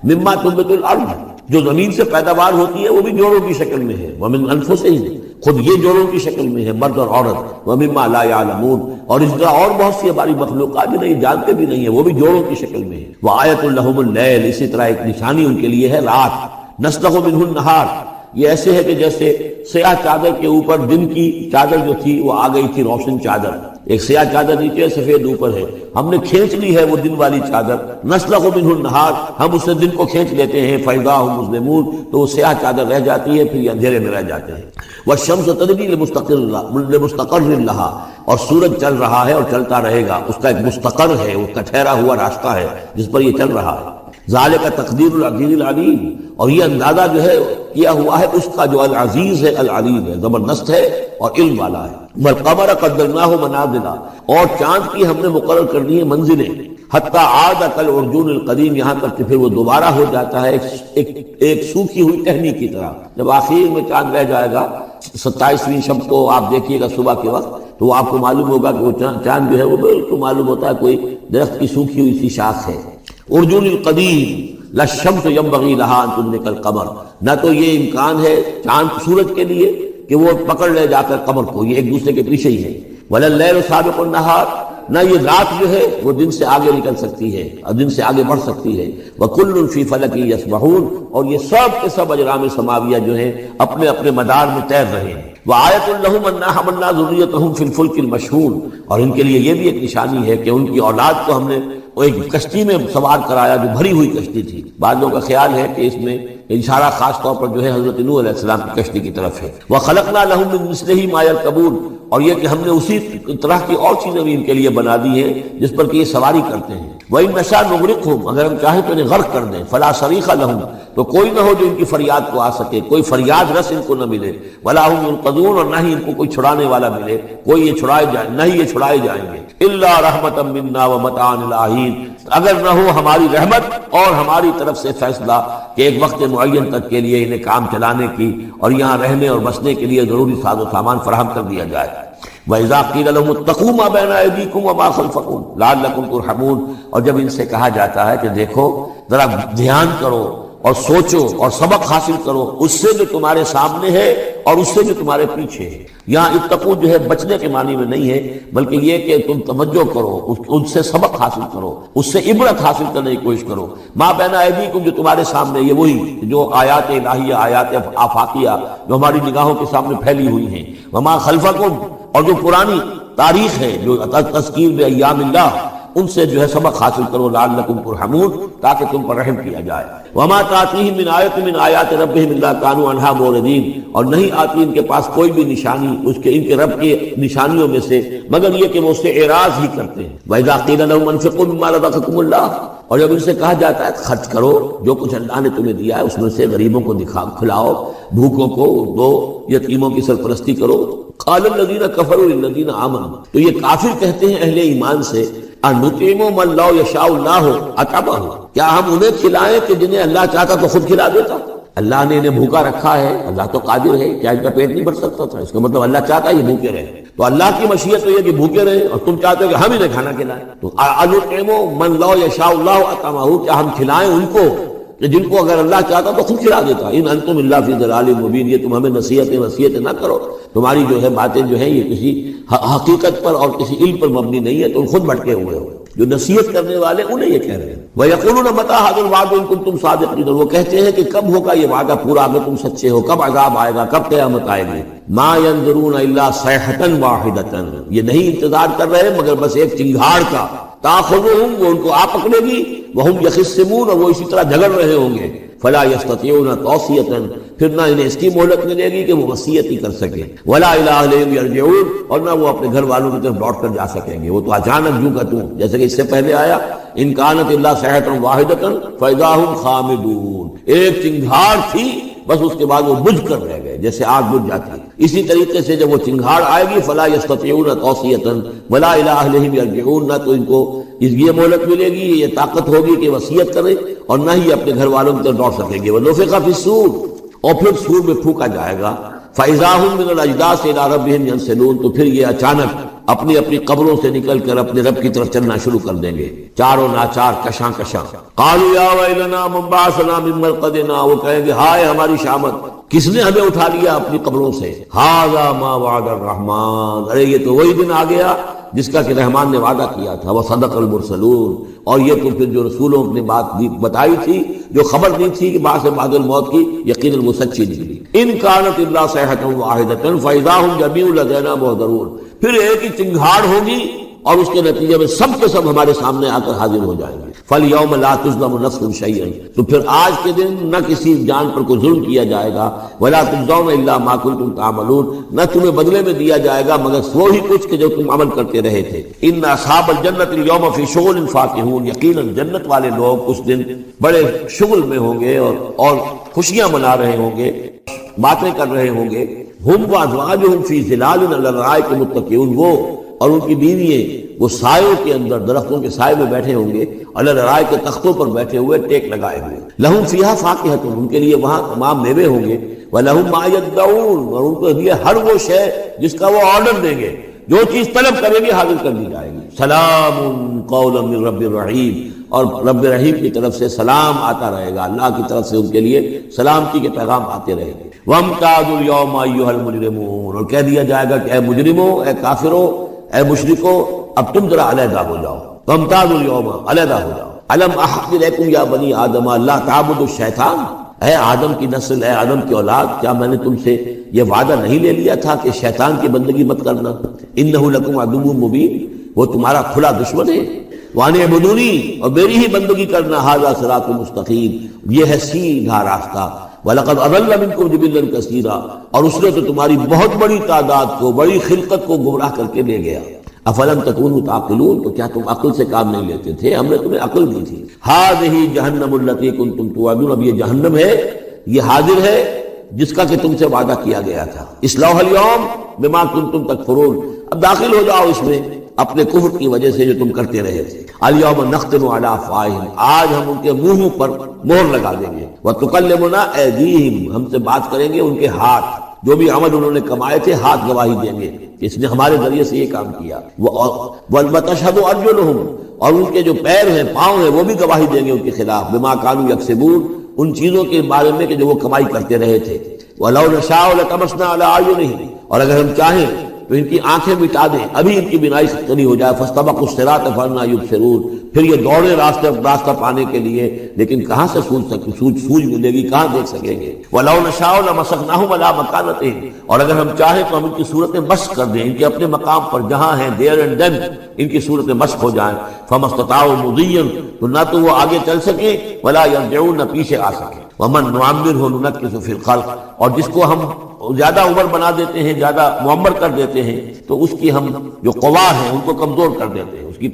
مما تنبت الارض، جو زمین سے پیداوار ہوتی ہے وہ بھی جوڑوں کی شکل میں ہے، ومن انفسہم، خود یہ جوڑوں کی شکل میں ہے، مرد اور عورت، ومما لا یعلمون، اور اس طرح اور بہت سی ہماری مخلوقات بھی نہیں جانتے بھی نہیں ہیں، وہ بھی جوڑوں کی شکل میں ہے۔ وآیۃ لہم اللیل، اسی طرح ایک نشانی ان کے لیے ہے رات، نسلخ منہ النہار، یہ ایسے ہے کہ جیسے سیاہ چادر کے اوپر دن کی چادر جو تھی وہ آ گئی تھی روشن چادر، ایک سیاہ چادر نیچے سفید اوپر ہے، ہم نے کھینچ لی ہے وہ دن والی چادر، نسلخ منہ النہار، ہم اس سے دن کو کھینچ لیتے ہیں، فإذا هم مظلمون، تو وہ سیاہ چادر رہ جاتی ہے، پھر یہ اندھیرے میں رہ جاتے ہیں۔ والشمس تجری لمستقر لها، اور سورج چل رہا ہے اور چلتا رہے گا، اس کا ایک مستقر ہے، اس کا ٹھہرا ہوا راستہ ہے جس پر یہ چل رہا ہے۔ ذالک تقدیر العزیز العلیم، اور یہ اندازہ جو ہے کیا ہوا ہے اس کا جو العزیز ہے، العلیم ہے، زبردست ہے اور علم والا ہے۔ والقمر قدرناہ منازل، اور چاند کی ہم نے مقرر کر دی ہے منزلیں، حتی عاد کالعرجون القدیم، یہاں تک کہ پھر وہ دوبارہ ہو جاتا ہے ایک سوکھی ہوئی ٹہنی کی طرح۔ جب آخر میں چاند رہ جائے گا 27ویں شب کو آپ دیکھیے گا صبح کے وقت، تو آپ کو معلوم ہوگا کہ وہ چاند جو ہے وہ بالکل معلوم ہوتا ہے کوئی درخت کی سوکھی ہوئی سی شاخ ہے۔ ارجون القدیم لا الشمس ينبغي لها ان تدرك القمر، نہ تو یہ امکان ہے چاند سورج کے لیے کہ وہ پکڑ لے جا کر قمر کو، یہ ایک دوسرے کے پیچھے ہی ہے۔ ولا الليل سابق النهار، نہ یہ رات جو ہے وہ دن سے آگے نکل سکتی ہے اور دن سے آگے بڑھ سکتی ہے۔ وكل في فلك يسبحون، اور یہ سب کے سب اجرام سماویہ جو ہیں اپنے اپنے مدار میں تیر رہے ہیں۔ وآیۃ لہم انا حملنا ذریتہم فی الفلک المشحون، اور ان کے لیے یہ بھی ایک نشانی ہے کہ ان کی اولاد کو ہم نے ایک کشتی میں سوار کرایا جو بھری ہوئی کشتی تھی۔ بعض لوگوں کا خیال ہے کہ اس میں اشارہ خاص طور پر جو ہے حضرت نوح علیہ السلام کی کشتی کی طرف ہے۔ وخلقنا لہم من مثلہ ما یرکبون، اور یہ کہ ہم نے اسی طرح کی اور چیزیں بھی ان کے لیے بنا دی ہیں جس پر کہ یہ سواری کرتے ہیں۔ وَإِن نَشَأْ نُغْرِقْهُمْ، اگر ہم چاہیں تو انہیں غرق کر دیں، فَلَا صَرِيخَ لَهُمْ، تو کوئی نہ ہو جو ان کی فریاد کو آ سکے، کوئی فریاد رس ان کو نہ ملے، وَلَا هُمْ يُنقَذُونَ، اور نہ ہی ان کو کوئی چھڑانے والا ملے، کوئی یہ چھڑائے جائیں، نہ ہی یہ چھڑائے جائیں گے۔ إِلَّا رَحْمَةً مِنَّا وَمَتَاعًا إِلَىٰ حِينٍ، اگر نہ ہو ہماری رحمت اور ہماری طرف سے فیصلہ کہ ایک وقت معین تک کے لیے انہیں کام چلانے کی اور یہاں رہنے اور بسنے کے لیے ضروری ساز و سامان فراہم کر دیا جائے۔ وَإِذَا قِيلَ لَهُمُ اتَّقُوا مَا بَيْنَ أَيْدِيكُمْ وَمَا خَلْفَكُمْ لَعَلَّكُمْ تُرْحَمُونَ، اور جب ان سے کہا جاتا ہے کہ دیکھو ذرا دھیان کرو اور سوچو اور سبق حاصل کرو اس سے جو تمہارے سامنے ہے اور اس سے جو تمہارے پیچھے ہے۔ یہاں اتقو جو ہے بچنے کے معنی میں نہیں ہے، بلکہ یہ کہ تم توجہ کرو، ان سے سبق حاصل کرو، اس سے عبرت حاصل کرنے کی کوشش کرو۔ ما بین ایدیکم، جو تمہارے سامنے، یہ وہی جو آیات الہیہ، آیات آفاقیہ جو ہماری نگاہوں کے سامنے پھیلی ہوئی ہیں، وما خلفکم، اور جو پرانی تاریخ ہے جو تذکیر بایام اللہ، ان سے جو ہے سبق حاصل کرو، لعلکم ترحمون، تاکہ تم پر رحم کیا جائے۔ وما تاتیہم من آیۃ من آیات ربہم الا کانوا عنہا معرضین، اور نہیں آتی ان کے پاس کوئی بھی نشانی اس کے ان کے رب کی نشانیوں میں سے مگر یہ کہ وہ اس سے اعراض ہی کرتے ہیں۔ وَإِذَا قِيلَ لَهُمْ أَنفِقُوا مِمَّا رَزَقَكُمُ اللَّهُ، اور جب ان سے کہا جاتا ہے خرچ کرو جو کچھ اللہ نے تمہیں دیا ہے اس میں سے، غریبوں کو کھلاؤ، بھوکوں کو دو، یتیموں کی سرپرستی کرو۔ قال الذین کفروا للذین آمنوا، تو یہ کافر کہتے ہیں اہل ایمان سے، انطعم من لو یشاء اللہ اطعمہ، کیا ہم انہیں کھلائیں کہ جنہیں اللہ چاہتا تو خود کھلا دیتا؟ اللہ نے انہیں بھوکا رکھا ہے، اللہ تو قادر ہے، کیا ان کا پیٹ نہیں بھر سکتا تھا؟ اس کا مطلب اللہ چاہتا ہے یہ بھوکے رہے، تو اللہ کی مشیت تو یہ کہ بھوکے رہے، اور تم چاہتے ہو کہ ہم انہیں کھانا کھلائیں۔ تو انطعم من لو یشاء اللہ اطعمہ، کیا ہم کھلائیں ان کو کہ جن کو اگر اللہ چاہتا تو خود کھلا دیتا؟ ان انتم الا فی ضلال مبین، یہ تم ہمیں نصیحتیں نہ کرو، تمہاری جو ہے باتیں جو ہیں یہ کسی حقیقت پر اور کسی علم پر مبنی نہیں ہے، تم خود بھٹکے ہوئے ہو۔ جو نصیحت کرنے والے انہیں یہ کہہ رہے ہیں، وَيَقُولُونَ مَتَىٰ هَٰذَا الْوَعْدُ إِن كُنتُمْ صَادِقِينَ، وہ کہتے ہیں کہ کب ہوگا یہ وعدہ پورا اگر تم سچے ہو، کب عذاب آئے گا، کب قیامت آئے گی۔ مَا يَنظُرُونَ إِلَّا صَيْحَةً وَاحِدَةً، یہ نہیں انتظار کر رہے مگر بس ایک چنگھاڑ کا، تَأْخُذُهُمْ، وہ ان کو آ پکڑے گی، وَهُمْ يَخِصِّمُونَ، اور وہ اسی طرح جھگڑ رہے ہوں گے، فلا يستطيعون توصیۃ، پھر نہ انہیں اس کی مہلت ملے گی کہ وہ وصیت ہی کر سکیں، ولا الى اہلہم یرجعون، اور نہ وہ اپنے گھر والوں کی طرف لوٹ کر جا سکیں گے، وہ تو اچانک یوں کا توں، جیسے کہ اس سے پہلے آیا ان کانت الا صیحۃ واحدۃ فاذا هم خامدون، ایک چنگھاڑ تھی بس اس کے بعد وہ بجھ کر رہ گئے جیسے آگ بجھ جاتی ہے۔ اسی طریقے سے جب وہ چنگھاڑ آئے گی فلا یستطیعون توصیۃ ولا الی اہلہم یرجعون، نہ تو ان کو یہ مہلت ملے گی، یہ طاقت ہوگی کہ وصیت کریں، اور نہ ہی اپنے گھر والوں کی طرف دوڑ سکیں گے۔ وَنُفِخَ فِي الصُّورِ، اور پھر سور میں پھونکا جائے گا، فَإِذَا هُم مِّنَ الْأَجْدَاثِ إِلَىٰ رَبِّهِمْ يَنسِلُونَ، تو پھر یہ اچانک اپنی اپنی قبروں سے نکل کر اپنے رب کی طرف چلنا شروع کر دیں گے، چاروں ناچار کشاں کشاں۔ قَالُوا يَا وَيْلَنَا مَن بَعَثَنَا مِن مَّرْقَدِنَا، وہ کہیں گے ہائے ہماری شامت، کس نے ہمیں اٹھا لیا اپنی قبروں سے؟ هَٰذَا مَا وَعَدَ الرَّحْمَٰنُ، ارے یہ تو وہی دن آ گیا جس کا کہ رحمان نے وعدہ کیا تھا، وصدق المرسلون، اور یہ تو پھر جو رسولوں نے بات بتائی تھی، جو خبر دی تھی کہ بعد سے بعد الموت کی، یقیناً وہ سچی نکلی۔ ان کانت الا صیحۃ واحدۃ فاذا هم جميع لدینا محضرون، پھر ایک ہی چنگھاڑ ہوگی اور اس کے نتیجے میں سب کے سب ہمارے سامنے آ کر حاضر ہو جائیں گے۔ فَالْيَوْمَ لَا تُظْلَمُ نَفْسٌ شَيْئًا، تو پھر آج کے دن نہ کسی جان پر کوئی ظلم کیا جائے گا، وَلَا تُجْزَوْنَ إِلَّا مَا كُنتُمْ تَعْمَلُونَ، نہ تمہیں بدلے میں دیا جائے گا مگر وہی کچھ کہ جو تم عمل کرتے رہے تھے۔ إِنَّ أَصْحَابَ الْجَنَّةِ الْيَوْمَ فِي شُغُلٍ فَاكِهُونَ، یقیناً جنت والے لوگ اس دن بڑے شغل میں ہوں گے اور خوشیاں منا رہے ہوں گے، باتیں کر رہے ہوں گے۔ هُمْ وَأَزْوَاجُهُمْ فِي ظِلَالٍ عَلَى الْأَرَائِكِ مُتَّكِئُونَ، وہ اور ان کی بیوییں وہ سایوں کے اندر، درختوں کے سائے میں بیٹھے ہوں گے، علی الارائک کے تختوں پر بیٹھے ہوئے، ٹیک لگائے ہوئے۔ لہم فیہا فاکہۃ، ان کے لیے وہاں تمام میوے ہوں گے، ولہم ما یدعون، اور ان کو لیے ہر وہ شے جس کا وہ آرڈر دیں گے، جو چیز طلب کریں گے حاضر کر دی جائے گی۔ سلام قولا من رب الرحیم، اور رب رحیم کی طرف سے سلام آتا رہے گا، اللہ کی طرف سے ان کے لیے سلامتی کے پیغام آتے رہے گے۔ وامتازوا اليوم ایھا المجرمون، اور کہہ دیا جائے گا کہ اے مجرموں، اے کافروں، اے مشرکو، اب تم ذرا علیحدہ ہو جاؤ، وامتازوا اليوم، علیحدہ ہو جاؤ۔ الم احق الیکم یا بنی آدم لا تعبدوا الشیطان، اے آدم کی نسل، اے آدم کی اولاد، کیا میں نے تم سے یہ وعدہ نہیں لے لیا تھا کہ شیطان کی بندگی مت کرنا؟ انہ لکم عدو مبین، وہ تمہارا کھلا دشمن ہے۔ وان اعبدونی، اور میری ہی بندگی کرنا، ھذا صراط مستقیم، یہ ہے سیدھا راستہ۔ وَلَقَدْ أَضَلَّ مِنْكُمْ جِبِلًّا كَثِيرًا، اور اس نے تو تمہاری بہت بڑی تعداد کو، بڑی خلقت کو گمراہ کر کے لے گیا۔ أَفَلَمْ تَكُونُوا تَعْقِلُونَ، تو کیا تم عقل سے کام نہیں لیتے تھے؟ ہم نے تمہیں عقل دی تھی۔ هَٰذِهِ جَهَنَّمُ الَّتِي كُنتُمْ تُوعَدُونَ، اب یہ جہنم ہے، یہ حاضر ہے جس کا کہ تم سے وعدہ کیا گیا تھا۔ اصلوها اليوم بما كنتم تكفرون، اب داخل ہو جاؤ اس میں اپنے کفر کی وجہ سے جو تم کرتے رہے تھے۔ اليوم نختم على افواہہم، آج ہم ان کے منہوں پر مہر لگا دیں گے۔ وتکلمنا ایدیہم، ہم سے بات کریں گے ان کے ہاتھ، جو بھی عمل انہوں نے کمائے تھے ہاتھ گواہی دیں گے اس نے ہمارے ذریعے سے یہ کام کیا۔ وتشہد ارجلہم، اور ان کے جو پیر ہیں، پاؤں ہیں، وہ بھی گواہی دیں گے ان کے خلاف، بما كانوا یکسبون، ان چیزوں کے بارے میں کہ جو وہ کمائی کرتے رہے تھے۔ وَلَوْ نَشَاءُ لَطَمَسْنَا عَلَىٰ أَعْيُنِهِمْ، اور اگر ہم چاہیں تو ان کی آنکھیں مٹا دیں، ابھی ان کی بینائی کری ہو جائے۔ فَاسْتَبَقُوا الصِّرَاطَ فَأَنَّىٰ يُبْصِرُونَ، پھر یہ دوڑے راستہ پانے کے لیے، لیکن کہاں سے سوج ملے گی، کہاں دیکھ سکیں گے؟ وَلَوْ نَشَاءُ لَمَسَخْنَاهُمْ عَلَىٰ مَكَانَتِهِمْ، اور اگر ہم چاہیں تو ہم ان کی صورتیں مسخ کر دیں، ان کے اپنے مقام پر جہاں ہیں دیر اینڈ دین ان کی صورتیں مسخ ہو جائیں، فَمَا اسْتَطَاعُوا مُضِيًّا، تو نہ تو وہ آگے چل سکیں، وَلَا يَرْجِعُونَ، نہ پیچھے آ سکیں۔ وَمَن نُعَمِّرْهُ نُنَكِّسُ فِي الْخَلْقِ، اور جس کو ہم زیادہ عمر بنا دیتے ہیں، زیادہ معمر کر دیتے ہیں، تو اس کی ہم جو قوا ہیں ان کو کمزور کر دیتے ہیں، اس کی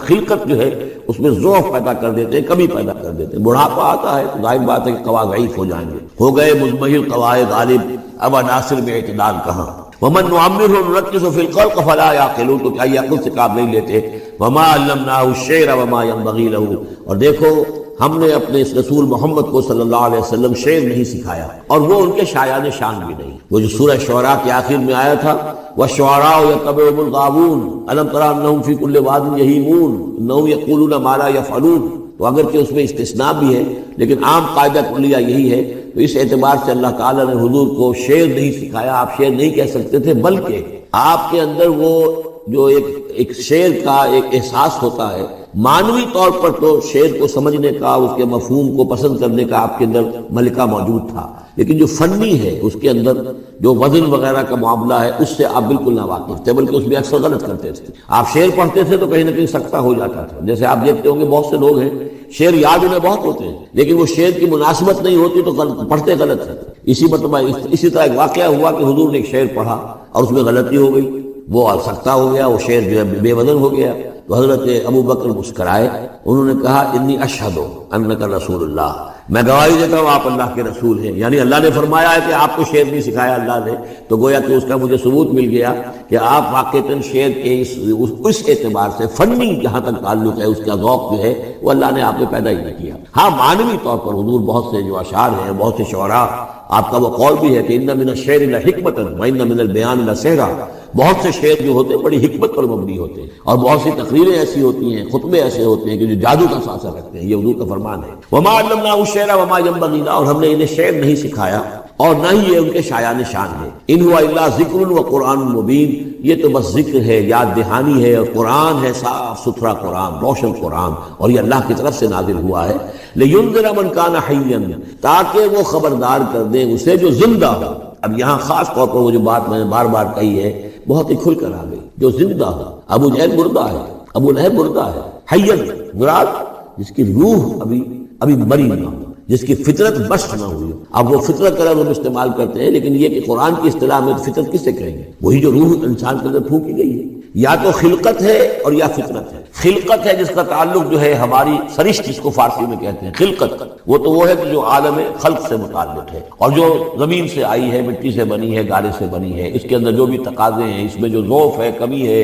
خلقت جو ہے اس میں ضعف پیدا کر دیتے ہیں، کمی پیدا کر دیتے ہیں۔ بڑھاپا آتا ہے تو ظاہر بات ہے کہ قوا ضعیف ہو جائیں گے، ہو گئے مزمحل قوائے غالب، اب عناصر میں اعتدال کہاں؟ وَمَن نُعَمِّرْهُ نُنَكِّسُ فِي الْخَلْقِ فَلَا يَعْقِلُونَ، تو کیا یہ عقل سے کام نہیں لیتے؟ وَمَا عَلَّمْنَاهُ الشِّعْرَ وَمَا يَنبَغِي لَهُ، اور دیکھو ہم نے اپنے اس رسول محمد کو صلی اللہ علیہ وسلم شعر نہیں سکھایا، اور وہ ان کے شایان شان بھی نہیں۔ وہ جو سورہ شعراء کے آخر میں آیا تھا وَالشُّعَرَاءُ يَتَّبِعُهُمُ الْغَاوُونَ أَلَمْ تَرَ أَنَّهُمْ فِي كُلِّ وَادٍ يَهِيمُونَ إِنَّهُمْ يَقُولُونَ مَا لَا يَفْعَلُونَ، تو اگرچہ اس میں استثناء بھی ہے لیکن عام قاعدہ کلیہ یہی ہے، تو اس اعتبار سے اللہ تعالیٰ نے حضور کو شعر نہیں سکھایا، آپ شعر نہیں کہہ سکتے تھے، بلکہ آپ کے اندر وہ جو ایک شعر کا ایک احساس ہوتا ہے، معنوی طور پر تو شعر کو سمجھنے کا، اس کے مفہوم کو پسند کرنے کا آپ کے اندر ملکہ موجود تھا، لیکن جو فنی ہے اس کے اندر جو وزن وغیرہ کا معاملہ ہے اس سے آپ بالکل نہ واقف تھے، بلکہ اس میں اکثر غلط کرتے تھے۔ آپ شعر پڑھتے تھے تو کہیں نہ کہیں سکتہ ہو جاتا تھا، جیسے آپ دیکھتے ہوں گے بہت سے لوگ ہیں شعر یاد انہیں بہت ہوتے ہیں لیکن وہ شعر کی مناسبت نہیں ہوتی تو پڑھتے غلط ہے۔ اسی طرح ایک واقعہ ہوا کہ حضور نے ایک شعر پڑھا اور اس میں غلطی ہو گئی، وہ سکتہ ہو گیا، وہ شعر جو ہے بے وزن ہو گیا، تو حضرت ابو بکر مسکرائے، انہوں نے کہا انی اشہد انک رسول اللہ، میں گواہی دیتا ہوں آپ اللہ کے رسول ہیں، یعنی اللہ نے فرمایا ہے کہ آپ کو شعر نہیں سکھایا اللہ نے، تو گویا کہ اس کا مجھے ثبوت مل گیا کہ آپ واقعتاً شعر کے اس اعتبار سے فنی جہاں تک تعلق ہے اس کا ذوق جو ہے وہ اللہ نے آپ میں پیدا ہی نہیں کیا۔ ہاں معنوی طور پر حضور بہت سے جو اشعار ہیں، بہت سے شعراء، آپ کا وہ قول بھی ہے کہ ان من الشعر لحکمۃ وان من البیان لسحرا، بہت سے شعر جو ہوتے ہیں بڑی حکمت پر مبنی ہوتے ہیں، اور بہت سی تقریریں ایسی ہوتی ہیں، خطبے ایسے ہوتے ہیں کہ جو جادو کا سانسہ رکھتے ہیں، یہ حضور کا فرمان ہے۔ وما علمناه الشعر وما ينبغي له، اور ہم نے انہیں شعر نہیں سکھایا اور نہ ہی یہ ان کے شایان شان ہے۔ ان هو الا ذکر و قرآن مبین، یہ تو بس ذکر ہے، یاد دہانی ہے، اور قرآن ہے صاف ستھرا قرآن، روشن قرآن، اور یہ اللہ کی طرف سے نازل ہوا ہے۔ لینذر من کان حیا، تاکہ وہ خبردار کر دیں اسے جو زندہ ہو۔ اب یہاں خاص طور پر وہ جو بات میں نے بار بار کہی ہے بہت ہی کھل کر آ گئی، جو زندہ ہو۔ ابو جہل مردہ ہے، ابو لہب مردہ ہے، حیا مراد جس کی روح ابھی مری نہ ہو، جس کی فطرت بشت نہ ہوئی۔ اب وہ فطرت کا لفظ استعمال کرتے ہیں، لیکن یہ کہ قرآن کی اصطلاح میں فطرت کس سے کہیں گے؟ وہی جو روح انسان کے اندر پھونکی گئی ہے، یا تو خلقت ہے اور یا فطرت ہے۔ خلقت ہے جس کا تعلق جو ہے ہماری سرشت، جس کو فارسی میں کہتے ہیں خلقت، وہ ہے کہ جو عالم خلق سے متعلق ہے، اور جو زمین سے آئی ہے، مٹی سے بنی ہے، گارے سے بنی ہے، اس کے اندر جو بھی تقاضے ہیں، اس میں جو ضعف ہے، کمی ہے،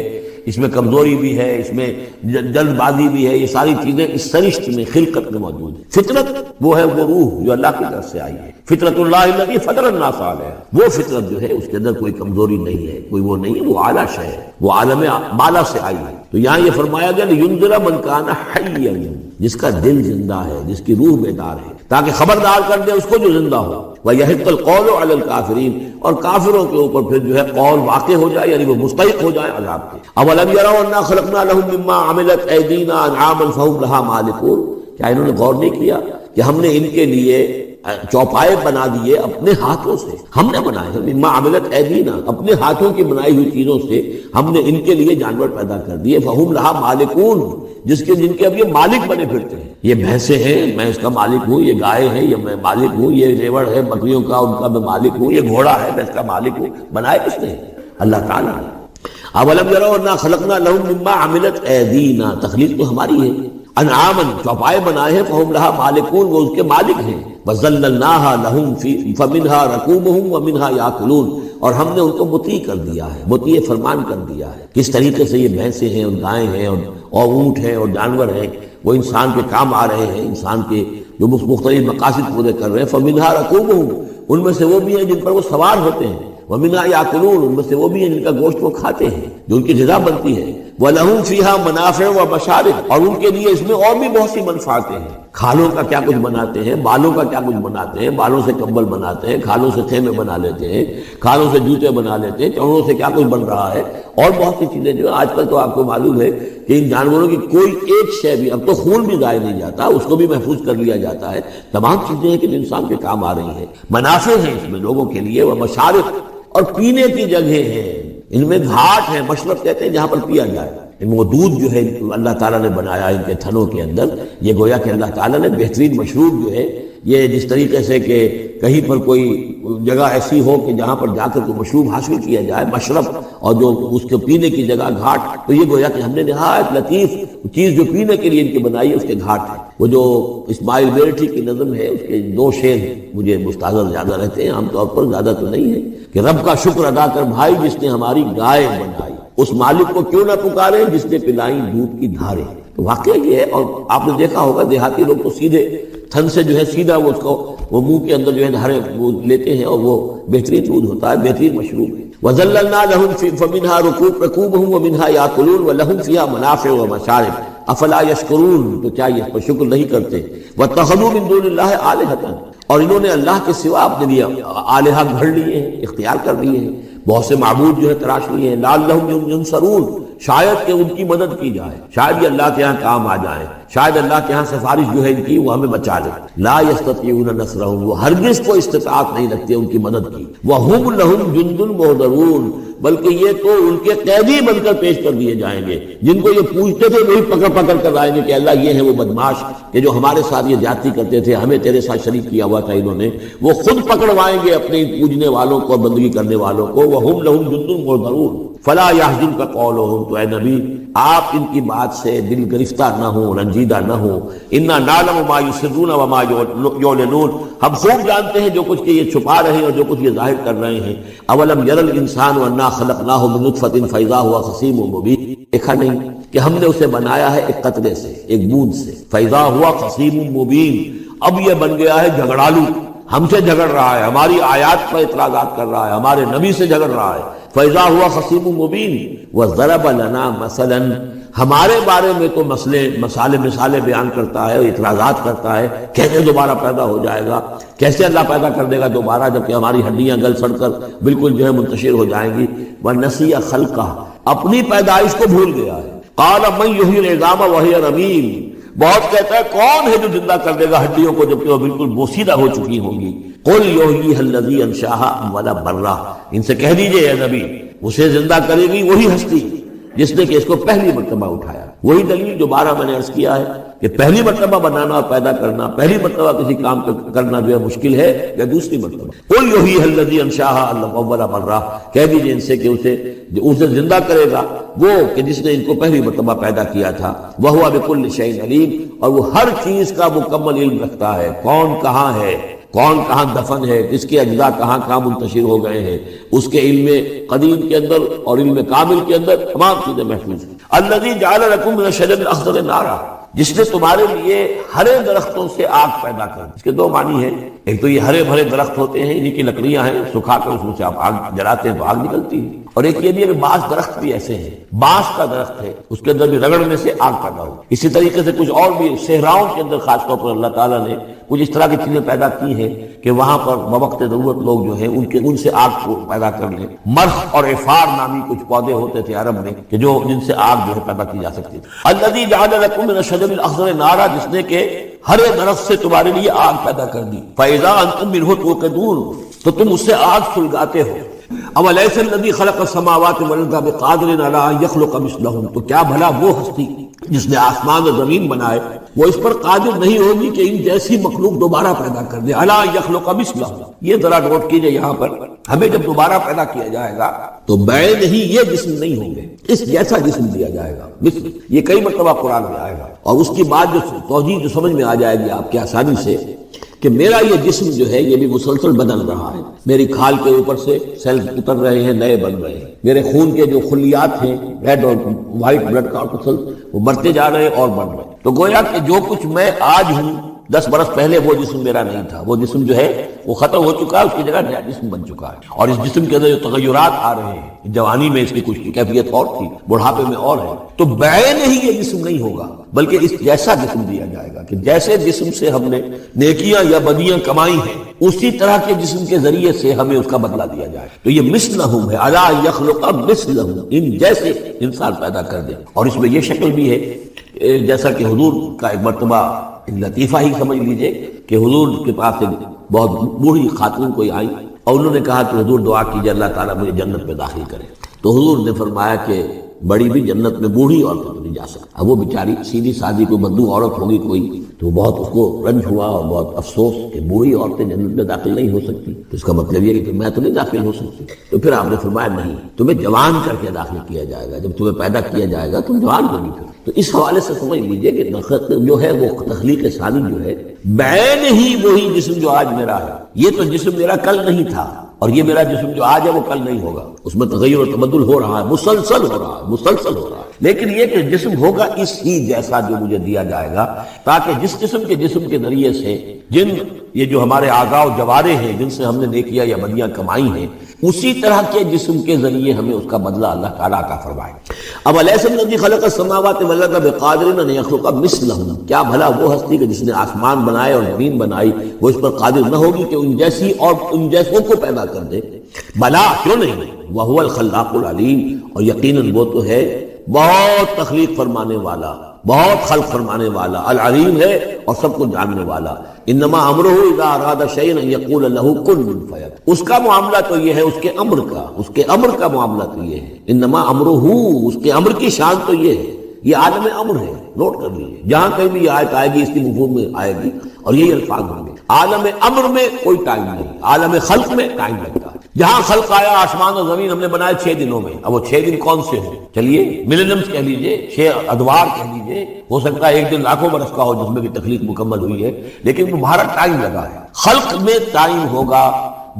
اس میں کمزوری بھی ہے، اس میں جلد بازی بھی ہے، یہ ساری چیزیں اس سرشت میں خلقت میں موجود ہیں۔ فطرت وہ ہے وہ روح جو اللہ کی طرف سے آئی ہے، فطرت اللہ الذی فطر الناس علیہ، وہ فطرت جو ہے اس کے اندر کوئی کمزوری نہیں ہے، کوئی وہ نہیں ہے، وہ اعلیٰ شے ہے، وہ عالم بالا سے آئی ہے۔ تو یہاں یہ فرمایا گیا لینذر من کان حیا، جس کا دل زندہ ہے، جس کی روح بیدار ہے، تاکہ خبردار کر دے اس کو جو زندہ ہو۔ وَيَحِقَّ الْقَوْلُ عَلَى الْكَافِرِينَ، اور کافروں کے اوپر پھر جو ہے قول واقع ہو جائے، یعنی وہ مستحق ہو جائے عذاب کے۔ أَوَلَمْ يَرَوْا أَنَّا خَلَقْنَا لَهُم مِّمَّا عَمِلَتْ أَيْدِينَا أَنْعَامًا فَهُمْ لَهَا مَالِكُونَ، کیا انہوں نے غور نہیں کیا کہ ہم نے ان کے لیے چوپائے بنا دیے اپنے ہاتھوں سے، ہم نے بنائے ہیں، مما عملت ایدینا، اپنے ہاتھوں کی بنائی ہوئی چیزوں سے ہم نے ان کے لیے جانور پیدا کر دیے، فہم لہا مالکون، جن کے اب یہ مالک بنے پھرتے ہیں۔ یہ بھینسیں ہیں، میں اس کا مالک ہوں، یہ گائے ہیں، یہ میں مالک ہوں، یہ ریوڑ ہے بکریوں کا، ان کا میں مالک ہوں، یہ گھوڑا ہے، میں اس کا مالک ہوں۔ بنائے کس نے؟ اللہ تعالیٰ نے۔ اولم یروا انا خلقنا لهم مما عملت ایدینا، تخلیق تو ہماری ہے، انعامن، چوپائے بنائے ہیں، فہم لہا مالکون، وہ اس کے مالک ہیں، وَذَلَّلْنَاهَا لَهُمْ فَمِنْهَا رَكُوبُهُمْ وَمِنْهَا يَأْكُلُونَ، اور ہم نے ان کو مطیع کر دیا ہے، مطیع فرمان کر دیا ہے۔ کس طریقے سے یہ بھینسیں ہیں اور گائیں ہیں اور اونٹ ہیں اور جانور ہیں، وہ انسان کے کام آ رہے ہیں، انسان کے جو مختلف مقاصد پورے کر رہے ہیں۔ فَمِنْهَا رَكُوبُهُمْ، ان میں سے وہ بھی ہیں جن پر وہ سوار ہوتے ہیں، وَمِنْهَا يَأْكُلُونَ، ان میں سے وہ بھی ہیں جن کا گوشت وہ کھاتے ہیں، جو ان کی غذا بنتی ہے۔ وَلَهُمْ فِيهَا مَنَافِعُ وَمَشَارِبُ، اور ان کے لیے اس میں اور بھی بہت سی منفعتیں ہیں۔ کھالوں کا کیا کچھ بناتے ہیں، بالوں کا کیا کچھ بناتے ہیں، بالوں سے کمبل بناتے ہیں، کھالوں سے خیمے بنا لیتے ہیں، کھالوں سے جوتے بنا لیتے ہیں، چمڑوں سے کیا کچھ بن رہا ہے، اور بہت سی چیزیں جو آج کل تو آپ کو معلوم ہے کہ ان جانوروں کی کوئی ایک شے بھی، اب تو خون بھی ضائع نہیں جاتا، اس کو بھی محفوظ کر لیا جاتا ہے۔ تمام چیزیں ہیں کہ انسان کے کام آ رہی ہیں، منافع ہیں اس میں لوگوں کے لیے، وہ مشارب، اور پینے کی جگہ ہیں، ان میں گھاٹ ہے، مشرب کہتے ہیں جہاں پر پیا جائے۔ وہ دودھ جو ہے اللہ تعالیٰ نے بنایا ان کے تھنوں کے اندر، یہ گویا کہ اللہ تعالیٰ نے بہترین مشروب جو ہے، یہ جس طریقے سے کہ کہیں پر کوئی جگہ ایسی ہو کہ جہاں پر جا کر کوئی مشروب حاصل کیا جائے، مشرب، اور جو اس کے پینے کی جگہ گھاٹ، تو یہ گویا کہ ہم نے نہایت لطیف چیز جو پینے کے لیے ان کی بنائی ہے اس کے گھاٹ ہے۔ وہ جو اسماعیل بیرٹھی کی نظم ہے، اس کے 2 شعر مجھے مستحضر زیادہ رہتے ہیں، عام طور پر زیادہ تو نہیں ہے، کہ رب کا شکر ادا کر بھائی جس نے ہماری گائے بنائی، اس مالک کو کیوں نہ پکارے جس نے پلائیں دودھ کی دھاریں۔ تو واقعہ یہ ہے، اور آپ نے دیکھا ہوگا دیہاتی لوگ تو سیدھے تھن سے جو ہے سیدھا وہ اس کو وہ منہ کے اندر جو ہے دھاریں وہ لیتے ہیں، اور وہ بہترین دودھ ہوتا ہے، بہترین مشروب ہے۔ وَذَلَّلْنَا لَهُمْ فَمِنْهَا رُكُوبُهُمْ وَمِنْهَا يَأْكُلُونَ وَلَهُمْ فِيهَا مَنَافِعُ وَمَشَارِبُ أَفَلَا يَشْكُرُونَ، تو کیا یہ پر شکر نہیں کرتے؟ وَاتَّخَذُوا مِن دُونِ اللَّهِ آلِهَةً، اور انہوں نے اللہ کے سوا اپنے لیے آلہہ گھڑ لیے ہیں، اختیار کر لیے ہیں، بہت سے معبود جو ہے تراش لیے ہیں، لعلہم ینصرون، شاید کہ ان کی مدد کی جائے، شاید یہ اللہ کے ہاں کام آ جائے، شاید اللہ کے ہاں سفارش جو ہے ان کی وہ ہمیں بچا لے۔ لا یستطیعون نصرہم، وہ ہرگز کو استطاعت نہیں رکھتے ان کی مدد کی۔ وہم لہم جند محضرون، بلکہ یہ تو ان کے قیدی بن کر پیش کر دیے جائیں گے، جن کو یہ پوچھتے تھے وہی پکڑ پکڑ کر آئیں گے کہ اللہ یہ ہے وہ بدماش کہ جو ہمارے ساتھ یہ زیادتی کرتے تھے، ہمیں تیرے ساتھ شریک کیا ہوا تھا انہوں نے، وہ خود پکڑوائیں گے اپنے پوجنے والوں کو، بندگی کرنے والوں کو۔ وہم لہم جند محضرون فلا یحزنک قولہم، تو اے نبی آپ ان کی بات سے دل گرفتہ نہ ہوں، رنجیدہ نہ ہوں۔ انا نعلم ما یسرون وما یعلنون، ہم خوب جانتے ہیں جو کچھ کہ یہ چھپا رہے ہیں اور جو کچھ یہ ظاہر کر رہے ہیں۔ اولم یر الانسان انا خلقناہ من نطفۃ فاذا هو خصیم مبین، دیکھا نہیں کہ ہم نے اسے بنایا ہے ایک قطرے سے، ایک بوند سے، فاذا هو خصیم مبین، اب یہ بن گیا ہے جھگڑالو، ہم سے جھگڑ رہا ہے، ہماری آیات پر اعتراضات کر رہا ہے، ہمارے نبی سے جھگڑ رہا ہے۔ فَإِذَا هُوَ خَصِيمٌ مُّبِينٌ وَضَرَبَ لَنَا مَثَلًا، ہمارے بارے میں تو مثالیں بیان کرتا ہے، اعتراضات کرتا ہے، کیسے دوبارہ پیدا ہو جائے گا، کیسے اللہ پیدا کر دے گا دوبارہ جبکہ ہماری ہڈیاں گل سڑ کر بالکل جو ہے منتشر ہو جائیں گی۔ وَنَسِيَ خَلْقَهُ، اپنی پیدائش کو بھول گیا ہے۔ قَالَ مَن يُحْيِي الْعِظَامَ وَهِيَ رَمِيمٌ، بہت کہتا ہے کون ہے جو زندہ کر دے گا ہڈیوں کو جبکہ وہ بالکل بوسیدہ ہو چکی ہوں گی۔ قُلْ يُحْيِيهَا الَّذِي أَنشَأَهَا أَوَّلَ مَرَّةٍ، ان سے کہہ دیجئے اے نبی اسے زندہ کرے گی وہی ہستی جس نے کہ اس کو پہلی مرتبہ اٹھایا۔ وہی دلیل جو 12 میں نے عرض کیا ہے کہ پہلی مرتبہ بنانا اور پیدا کرنا، پہلی مرتبہ کسی کام کرنا جو ہے مشکل ہے، یا دوسری مرتبہ۔ قُلْ يُحْيِيهَا الَّذِي أَنشَأَهَا أَوَّلَ مَرَّةٍ، کہہ دیجئے ان سے کہ اسے زندہ کرے گا وہ کہ جس نے ان کو پہلی مرتبہ پیدا کیا تھا۔ وَهُوَ بِكُلِّ شَيْءٍ عَلِيمٌ، اور وہ ہر چیز کا مکمل علم رکھتا ہے، کون کہاں ہے، کون کہاں دفن ہے، کس کے اجزاء کہاں کہاں منتشر ہو گئے ہیں، اس کے علم قدیم کے اندر اور علم کامل کے اندر تمام چیزیں محفوظ ہیں۔ الذی جعل لکم من الشجر الاخضر نارا، جس نے تمہارے لیے ہرے درختوں سے آگ پیدا کر۔ اس کے 2 معنی ہیں، ایک تو یہ ہرے بھرے درخت ہوتے ہیں، انہی کی لکڑیاں ہیں، سکھا کر اس میں سے آپ آگ جلاتے ہیں تو آگ نکلتی ہے، اور ایک یہ بھی ہے کہ بعض درخت بھی ایسے ہیں، بانس کا درخت ہے، اس کے اندر بھی رگڑنے سے آگ پیدا ہو۔ اسی طریقے سے کچھ اور بھی صحراؤں کے اندر خاص طور پر اللہ تعالیٰ نے کچھ اس طرح کی چیزیں پیدا کی ہیں کہ وہاں پر بوقت ضرورت لوگ جو ہیں ان سے آگ کو پیدا کر لیں۔ مرخ اور عفار نامی کچھ پودے ہوتے تھے عرب میں کہ جن سے آگ جو ہے پیدا کی جا سکتی تھی۔ الذی جعل لکم من الشجر الاخضر نارا، جس نے کہ ہرے درخت سے تمہارے لیے آگ پیدا کر دی۔ فاذا انتم منہ توقدون، تو تم اس سے آگ سلگاتے ہو۔ اولیس الذی خلق السماوات والارض بقادر علی ان یخلق مثلہم، تو کیا بھلا وہ ہستی جس نے آسمان اور زمین بنائے وہ اس پر قادر نہیں ہوگی کہ ان جیسی مخلوق دوبارہ پیدا کر دے۔ علی ان یخلق مثلہم، یہ ذرا نوٹ کیجئے یہاں پر، ہمیں جب دوبارہ پیدا کیا جائے گا تو بعین ہی یہ جسم نہیں ہوں گے، اس جیسا جسم دیا جائے گا، مثل یہ کئی مرتبہ قرآن میں آئے گا، اور اس کی بات جو توجیہ جو سمجھ میں آ جائے گی آپ کے آسانی سے کہ میرا یہ جسم جو ہے یہ بھی مسلسل بدل رہا ہے، میری کھال کے اوپر سے سیلز اتر رہے ہیں، نئے بن رہے ہیں، میرے خون کے جو خلیات ہیں ریڈ اور وائٹ بلڈ کارپسل وہ بڑھتے جا رہے ہیں اور بڑھ رہے ہیں۔ تو گویا کہ جو کچھ میں آج ہوں 10 برس پہلے وہ جسم میرا نہیں تھا، وہ جسم جو ہے وہ ختم ہو چکا ہے، اس کی جگہ نیا جسم بن چکا ہے، اور اس جسم کے اندر جو تغیرات آ رہے ہیں، جوانی میں اس کی کچھ کیفیت اور تھی، بڑھاپے میں اور ہے، تو بعین ہی یہ جسم نہیں ہوگا، بلکہ اس جیسا جسم دیا جائے گا کہ جیسے جسم سے ہم نے نیکیاں یا بدیاں کمائی ہیں اسی طرح کے جسم کے ذریعے سے ہمیں اس کا بدلہ دیا جائے. تو یہ مثلہم ہے، الا یخلق مثلہم، ان جیسے انسان پیدا کر دے. اور اس میں یہ شکل بھی ہے جیسا کہ حضور کا ایک مرتبہ لطیفہ ہی سمجھ لیجئے کہ حضور کے پاس ایک بہت بوڑھی خاتون کوئی آئی اور انہوں نے کہا کہ حضور دعا کیجئے اللہ تعالیٰ مجھے جنت میں داخل کرے. تو حضور نے فرمایا کہ بڑی بھی جنت میں بوڑھی عورت تو نہیں جا سکتی. اب وہ بیچاری سیدھی سادھی کوئی بدو عورت ہوگی کوئی، تو بہت اس کو رنج ہوا اور بہت افسوس کہ بوڑھی عورتیں جنت میں داخل نہیں ہو سکتی. تو اس کا مطلب یہ کہ میں تو نہیں داخل ہو سکتی. تو پھر آپ نے فرمایا نہیں، تمہیں جوان کر کے داخل کیا جائے گا، جب تمہیں پیدا کیا جائے گا تم جوان ہوگی. پھر تو اس حوالے سے سمجھ لیجئے کہ جو ہے وہ تخلیق ثانی جو ہے بعین ہی وہی جسم جو آج میرا ہے. یہ تو جسم میرا کل نہیں تھا، اور یہ میرا جسم جو آج ہے وہ کل نہیں ہوگا. اس میں تغیر و تبدل ہو رہا ہے، مسلسل ہو رہا ہے، مسلسل ہو رہا ہے. لیکن یہ کہ جسم ہوگا اس ہی جیسا جو مجھے دیا جائے گا، تاکہ جس جسم کے ذریعے سے یہ جو ہمارے اعضاء و جوارے ہیں جن سے ہم نے نیکیاں یا بدیاں کمائی ہیں، اسی طرح کے جسم کے ذریعے ہمیں اس کا بدلہ اللہ تعالیٰ عطا فرمائے. اب الیس الذی خلق السماوات والارض بقادر ان یخلق مثلہم، کیا بھلا وہ ہستی کہ جس نے آسمان بنائے اور زمین بنائی وہ اس پر قادر نہ ہوگی کہ ان جیسی اور ان جیسوں کو پیدا کر دے؟ بلا، کیوں نہیں، وہو الخلاق العلیم، اور یقیناً وہ تو ہے بہت تخلیق فرمانے والا، بہت خلق فرمانے والا، العلیم ہے اور سب کو جاننے والا. انما امرہ اذا اراد شیئا ان یقول له کن فیکون، اس کا معاملہ تو یہ ہے، اس کے امر کا معاملہ تو یہ ہے. انما امرہ، اس کے امر کی شان تو یہ ہے. یہ عالم امر ہے، نوٹ کر لیجیے، جہاں کہیں بھی یہ آیت آئے گی اس کی مفہوم میں آئے گی اور یہی الفاظ ہوں گے. عالم امر میں کوئی ٹائم نہیں، عالم خلق میں ٹائم لگتا ہے. جہاں خلق آیا آسمان اور زمین ہم نے بنائے 6 دنوں میں. اب وہ 6 دن کون سے ہیں؟ چلیے ملینمز کہہ لیجئے، 6 ادوار کہہ لیجئے، ہو سکتا ہے ایک دن لاکھوں برس کا ہو جس میں بھی تخلیق مکمل ہوئی ہے، لیکن تمہارا ٹائم لگا ہے. خلق میں ٹائم ہوگا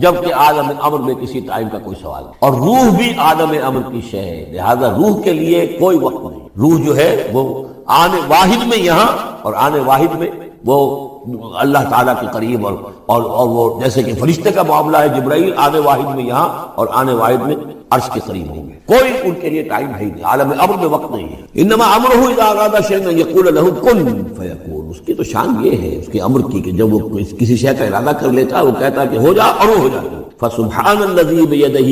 جبکہ عالم امر میں کسی ٹائم کا کوئی سوال نہیں. اور روح بھی عالم امر کی شے ہے، لہذا روح کے لیے کوئی وقت نہیں. روح جو ہے وہ آنے واحد میں یہاں اور آنے واحد میں وہ اللہ تعالیٰ کے قریب، اور وہ جیسے کہ فرشتے کا معاملہ ہے، جبرائیل آنے واحد میں یہاں اور آنے واحد میں عرش کے قریب ہوں گے. کوئی ان کے لیے ٹائم ہے نہیں، عالم امر میں وقت نہیں ہے. انما امرہ اذا اراد شیئا ان یقول له کن فیکون، اس کی تو شان یہ ہے اس کے امر کی کہ جب وہ کسی شے کا ارادہ کر لیتا ہے وہ کہتا ہے کہ ہو جا اور وہ ہو جاتا ہے. فسبحان الذی بیدہ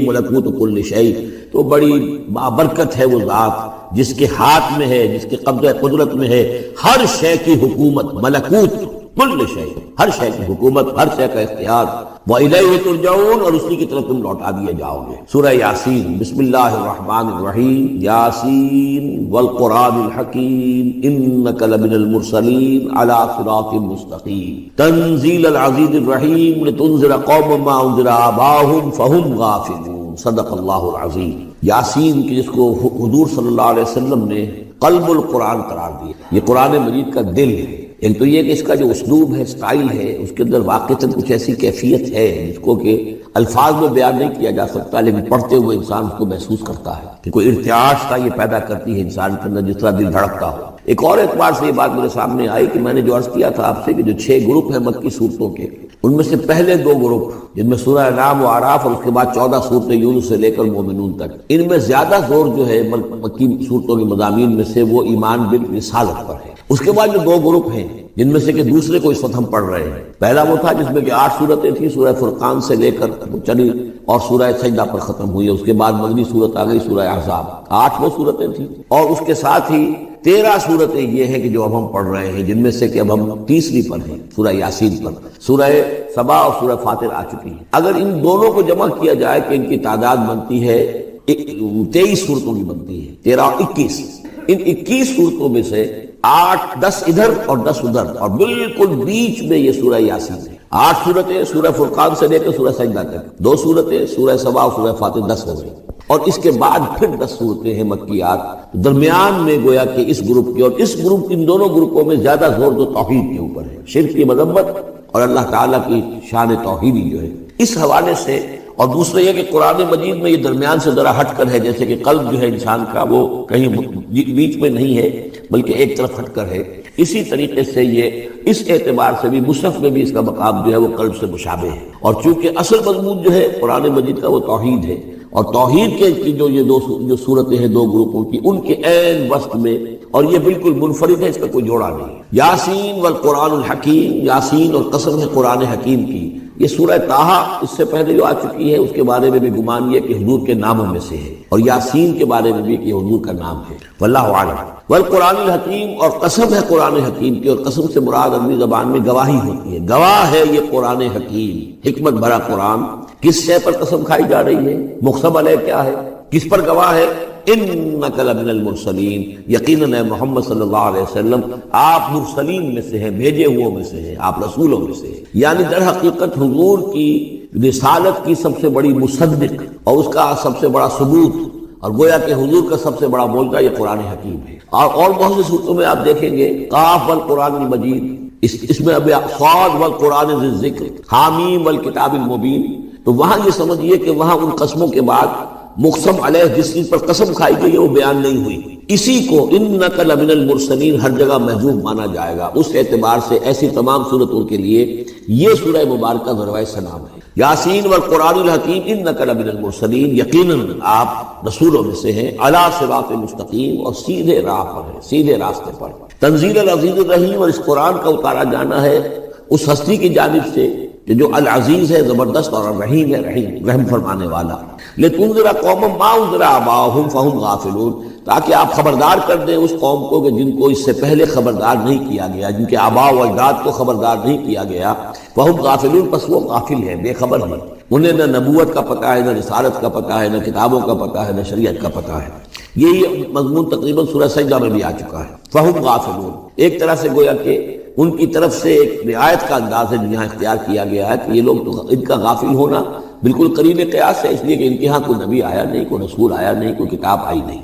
ملکوت کل شیء، تو بڑی بابرکت ہے وہ ذات جس کے ہاتھ میں ہے، جس کے قبضہ قدرت میں ہے ہر شے کی حکومت، ملکوت کل شیء، ہر شے کی حکومت، ہر شے کا اختیار. وَإِلَيْهِ تُرْجَعُونَ، اور اسی کی طرف تم لوٹا دیے جاؤ گے. سورہ یاسین، بسم اللہ الرحمن الرحیم. یاسین والقرآن الحکیم انک لمن المرسلین علی صراط مستقیم تنزیل العزیز الرحیم لتنذر قوما ما انذر آباؤہم فہم غافلون. صدق اللہ العظیم. یاسین کی جس کو حضور صلی اللہ علیہ وسلم نے قلب القرآن قرار دیا، یہ قرآن مجید کا دل ہے. ایک تو یہ کہ اس کا جو اسلوب ہے، سٹائل ہے، اس کے اندر واقعتاً کچھ ایسی کیفیت ہے جس کو کہ الفاظ میں بیان نہیں کیا جا سکتا، لیکن پڑھتے ہوئے انسان اس کو محسوس کرتا ہے کہ کوئی ارتعاش کا یہ پیدا کرتی ہے انسان کے اندر، جس طرح دل دھڑکتا ہو. ایک اور اعتبار سے یہ بات میرے سامنے آئی کہ میں نے جو عرض کیا تھا آپ سے کہ جو 6 گروپ ہیں مکی صورتوں کے، ان میں سے پہلے 2 گروپ جن میں سورہ انعام و اعراف اور اس کے بعد 14 صورتیں یونس سے لے کر مومنون تک، ان میں زیادہ زور جو ہے مکی صورتوں کے مضامین میں سے وہ ایمان بالرسالت پر ہے. اس کے بعد جو 2 گروپ ہیں جن میں سے کہ دوسرے کو اس وقت ہم پڑھ رہے ہیں، پہلا وہ تھا جس میں کہ 8 صورتیں تھیں، سورہ فرقان سے لے کر چلی اور سورہ سجدہ پر ختم ہوئی. اس کے بعد مدنی صورت آ گئی سورہ احزاب، 8 وہ صورتیں تھیں. اور اس کے ساتھ ہی 13 صورتیں یہ ہیں کہ جو اب ہم پڑھ رہے ہیں، جن میں سے کہ اب ہم تیسری پر ہیں، سورہ یاسین پر. سورہ سبا اور سورہ فاطر آ چکی ہیں. اگر ان دونوں کو جمع کیا جائے کہ ان کی تعداد بنتی ہے 23 صورتوں کی بنتی ہے، 13 اور 21. ان 21 صورتوں میں سے 8-10 ادھر اور 10 ادھر، اور بالکل بیچ میں یہ سورہ یاسین ہے. 8 صورتیں سورہ فرقان سے لے کر سورہ سجدہ تک، 2 صورتیں سورہ سبا اور سورہ فاطر، 10 ہو گئی. اور اس کے بعد پھر 10 صورتیں ہیں مکیات. درمیان میں گویا کہ اس گروپ کی اور اس گروپ، ان دونوں گروپوں میں زیادہ زور تو توحید کے اوپر ہے، شرک کی مذمت اور اللہ تعالیٰ کی شان توحیدی جو ہے. اس حوالے سے اور دوسرا یہ کہ قرآن مجید میں یہ درمیان سے ذرا ہٹ کر ہے، جیسے کہ قلب جو ہے انسان کا وہ کہیں بیچ میں نہیں ہے بلکہ ایک طرف ہٹ کر ہے. اسی طریقے سے یہ اس اعتبار سے بھی مصحف میں بھی اس کا مقام جو ہے وہ قلب سے مشابہ ہے، اور چونکہ اصل مضمون جو ہے قرآن مجید کا وہ توحید ہے، اور توحید کے جو صورتیں ہیں دو گروپوں کی، ان کے عین وسط میں، اور یہ بالکل منفرد ہے، اس کا کوئی جوڑا نہیں۔ یاسین والقرآن الحکیم، یاسین اور قسم ہے قرآن حکیم کی۔ یہ سورہ طٰہٰ اس سے پہلے جو آ چکی ہے اس کے بارے میں بھی گمان یہ کہ حضور کے ناموں میں سے ہے، اور یاسین کے بارے میں بھی کہ حضور کا نام ہے، واللہ اعلم۔ والقرآن الحکیم، اور قسم ہے قرآن حکیم کی، اور قسم سے مراد عربی زبان میں گواہی ہوتی ہے، گواہ ہے یہ قرآن حکیم، حکمت بھرا قرآن۔ کس شے پر قسم کھائی جا رہی ہے؟ مقسم علیہ کیا ہے؟ کس پر گواہ ہے؟ انک لمن المرسلین، یقیناً اے محمد صلی اللہ علیہ وسلم آپ مرسلین میں سے ہیں، بھیجے ہوئوں میں سے ہیں، آپ رسولوں میں سے ہیں۔ یعنی در حقیقت حضور کی رسالت کی سب سے بڑی مصدق اور اس کا سب سے بڑا ثبوت، اور گویا کہ حضور کا سب سے بڑا معجزہ یہ قرآن حکیم ہے۔ اور بہت سی صورتوں میں آپ دیکھیں گے قاف والقرآن المجید، اس میں اب صاد والقرآن ذی الذکر، حامیم والکتاب المبین، تو وہاں یہ سمجھیے کہ وہاں ان قسموں کے بعد مقسم علیہ جس چیز پر قسم کھائی گئی ہے وہ بیان نہیں ہوئی، اسی کو انک لمن المرسلین ہر جگہ محذوف مانا جائے گا۔ اس اعتبار سے ایسی تمام صورتوں کے لیے یہ سورہ مبارکہ ذروۂ سلام ہے۔ یاسین والقرآن الحکیم انک لمن المرسلین، یقیناً آپ رسولوں میں سے ہیں، علی صراط مستقیم، اور سیدھے راہ پر ہیں، سیدھے راستے پر۔ تنزیل العزیز الرحیم، اور اس قرآن کا اتارا جانا ہے اس ہستی کی جانب سے کہ جو العزیز ہے، زبردست، اور الرحیم ہے، رحم فرمانے والا۔ لتنذر قوما ما انذر آباؤہم فہم غافلون، تاکہ آپ خبردار کر دیں اس قوم کو کہ جن کو اس سے پہلے خبردار نہیں کیا گیا، جن کے آباء و اجداد کو خبردار نہیں کیا گیا، فہم غافلون، پس وہ غافل ہیں، بے خبر ہیں، انہیں نہ نبوت کا پتہ ہے، نہ رسالت کا پتہ ہے، نہ کتابوں کا پتہ ہے، نہ شریعت کا پتہ ہے۔ یہی مضمون تقریباً سورہ سجدہ میں بھی آ چکا ہے۔ فہم غافلون، ایک طرح سے گویا کہ ان کی طرف سے ایک رعایت کا انداز ہے جہاں اختیار کیا گیا ہے کہ یہ لوگ تو ان کا غافل ہونا بالکل قریب قیاس ہے، اس لیے کہ ان کے ہاں کوئی نبی آیا نہیں، کوئی رسول آیا نہیں، کوئی کتاب آئی نہیں۔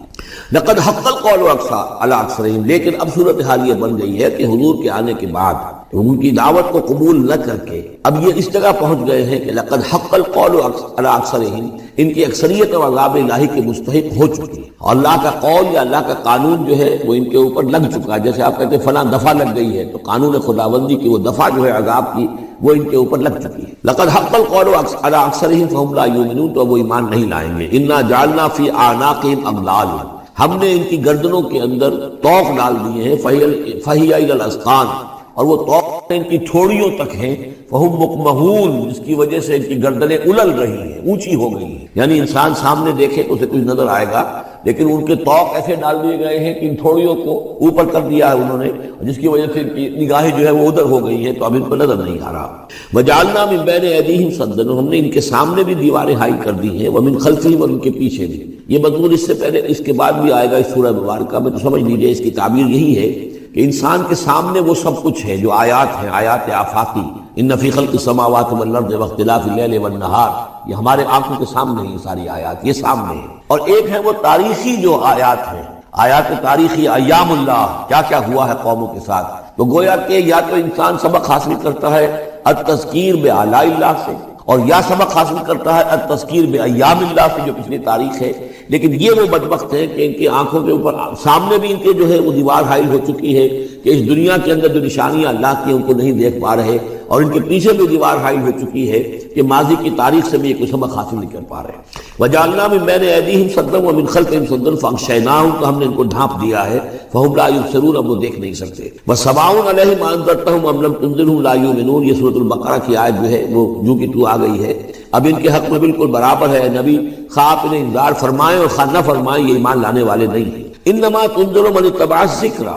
لقد حق القول علی اکثرہم، لیکن اب صورتحال یہ بن گئی ہے کہ حضور کے آنے کے بعد ان کی دعوت کو قبول نہ کر کے اب یہ اس جگہ پہنچ گئے ہیں کہ لقد حق القول علی اکثرہم، ان کی اکثریت اور عذاب الہی کے مستحق ہو چکی ہے، اور اللہ کا قول یا اللہ کا قانون جو ہے وہ ان کے اوپر لگ چکا ہے۔ جیسے آپ کہتے ہیں فلاں دفعہ لگ گئی ہے، تو قانون خداوندی کی وہ دفعہ جو ہے عذاب کی وہ ان کے اوپر لگ چکی ہے۔ لقد حق القول علی اکثرہم فہم لا یؤمنون، تو وہ ایمان نہیں لائیں گے۔ انا جعلنا فی اعناقہم اغلالا، ہم نے ان کی گردنوں کے اندر طوق ڈال دیے ہیں، فہی الی الاذقان، اور وہ طوق ان کی ٹھوڑیوں تک ہیں، فہم مقمحون، جس کی وجہ سے ان کی گردنیں الل رہی ہیں، اونچی ہو گئی ہیں۔ یعنی انسان سامنے دیکھے تو اسے کچھ نظر آئے گا، لیکن ان کے طوق ایسے ڈال دیے گئے ہیں کہ ان تھوڑیوں کو اوپر کر دیا ہے انہوں نے، جس کی وجہ سے نگاہیں جو ہے وہ ادھر ہو گئی ہیں، تو اب ان کو نظر نہیں آ رہا۔ وجعلنا من بین ایدیہم سدا، ہم نے ان کے سامنے بھی دیواریں حائل کر دی ہیں، ومن خلفہم، اور ان کے پیچھے بھی۔ یہ مضمون اس سے پہلے اس کے بعد بھی آئے گا اس سورہ مبارکہ میں، تو سمجھ لیجئے اس کی تعبیر یہی ہے کہ انسان کے سامنے وہ سب کچھ ہے جو آیات ہیں، آیات آفاقی، ان فی خلق السماوات والارض واختلاف اللیل والنہار، یہ ہمارے آنکھوں کے سامنے ہیں، یہ ساری آیات یہ سامنے ہیں۔ اور ایک ہے وہ تاریخی جو آیات ہیں، آیات تاریخی، ایام اللہ، کیا کیا ہوا ہے قوموں کے ساتھ۔ تو گویا کہ یا تو انسان سبق حاصل کرتا ہے التذکیر بآلاء اللہ سے، اور یا سبق حاصل کرتا ہے التذکیر بایام اللہ سے جو پچھلی تاریخ ہے۔ لیکن یہ وہ بدبخت ہیں کہ ان کی آنکھوں کے اوپر سامنے بھی ان کے جو ہے وہ دیوار حائل ہو چکی ہے کہ اس دنیا کے اندر جو نشانیاں اللہ کی ان کو نہیں دیکھ پا رہے، اور ان کے پیچھے بھی دیوار حائل ہو چکی ہے کہ ماضی کی تاریخ سے بھی یہ کوئی سبق حاصل نہیں کر پا رہے۔ وجعلنا من بین ایدیہم سدا ومن خلفہم سدا فاغشیناہم، تو ہم نے ان کو ڈھانپ دیا ہے، فہم لا یبصرون، اب وہ دیکھ نہیں سکتے۔ وسواء علیہم انذرتہم ام لم تنذرہم لا یؤمنون، یہ سورۃ البقرہ کی آیت جو ہے وہ جو کہ تو آ گئی ہے۔ اب ان کے حق میں بالکل برابر ہے، نبی خواہ آپ انہیں انذار فرمائیں اور خواہ نہ فرمائیں، یہ ایمان لانے والے نہیں ہیں۔ انما تنذر من اتبع الذکر،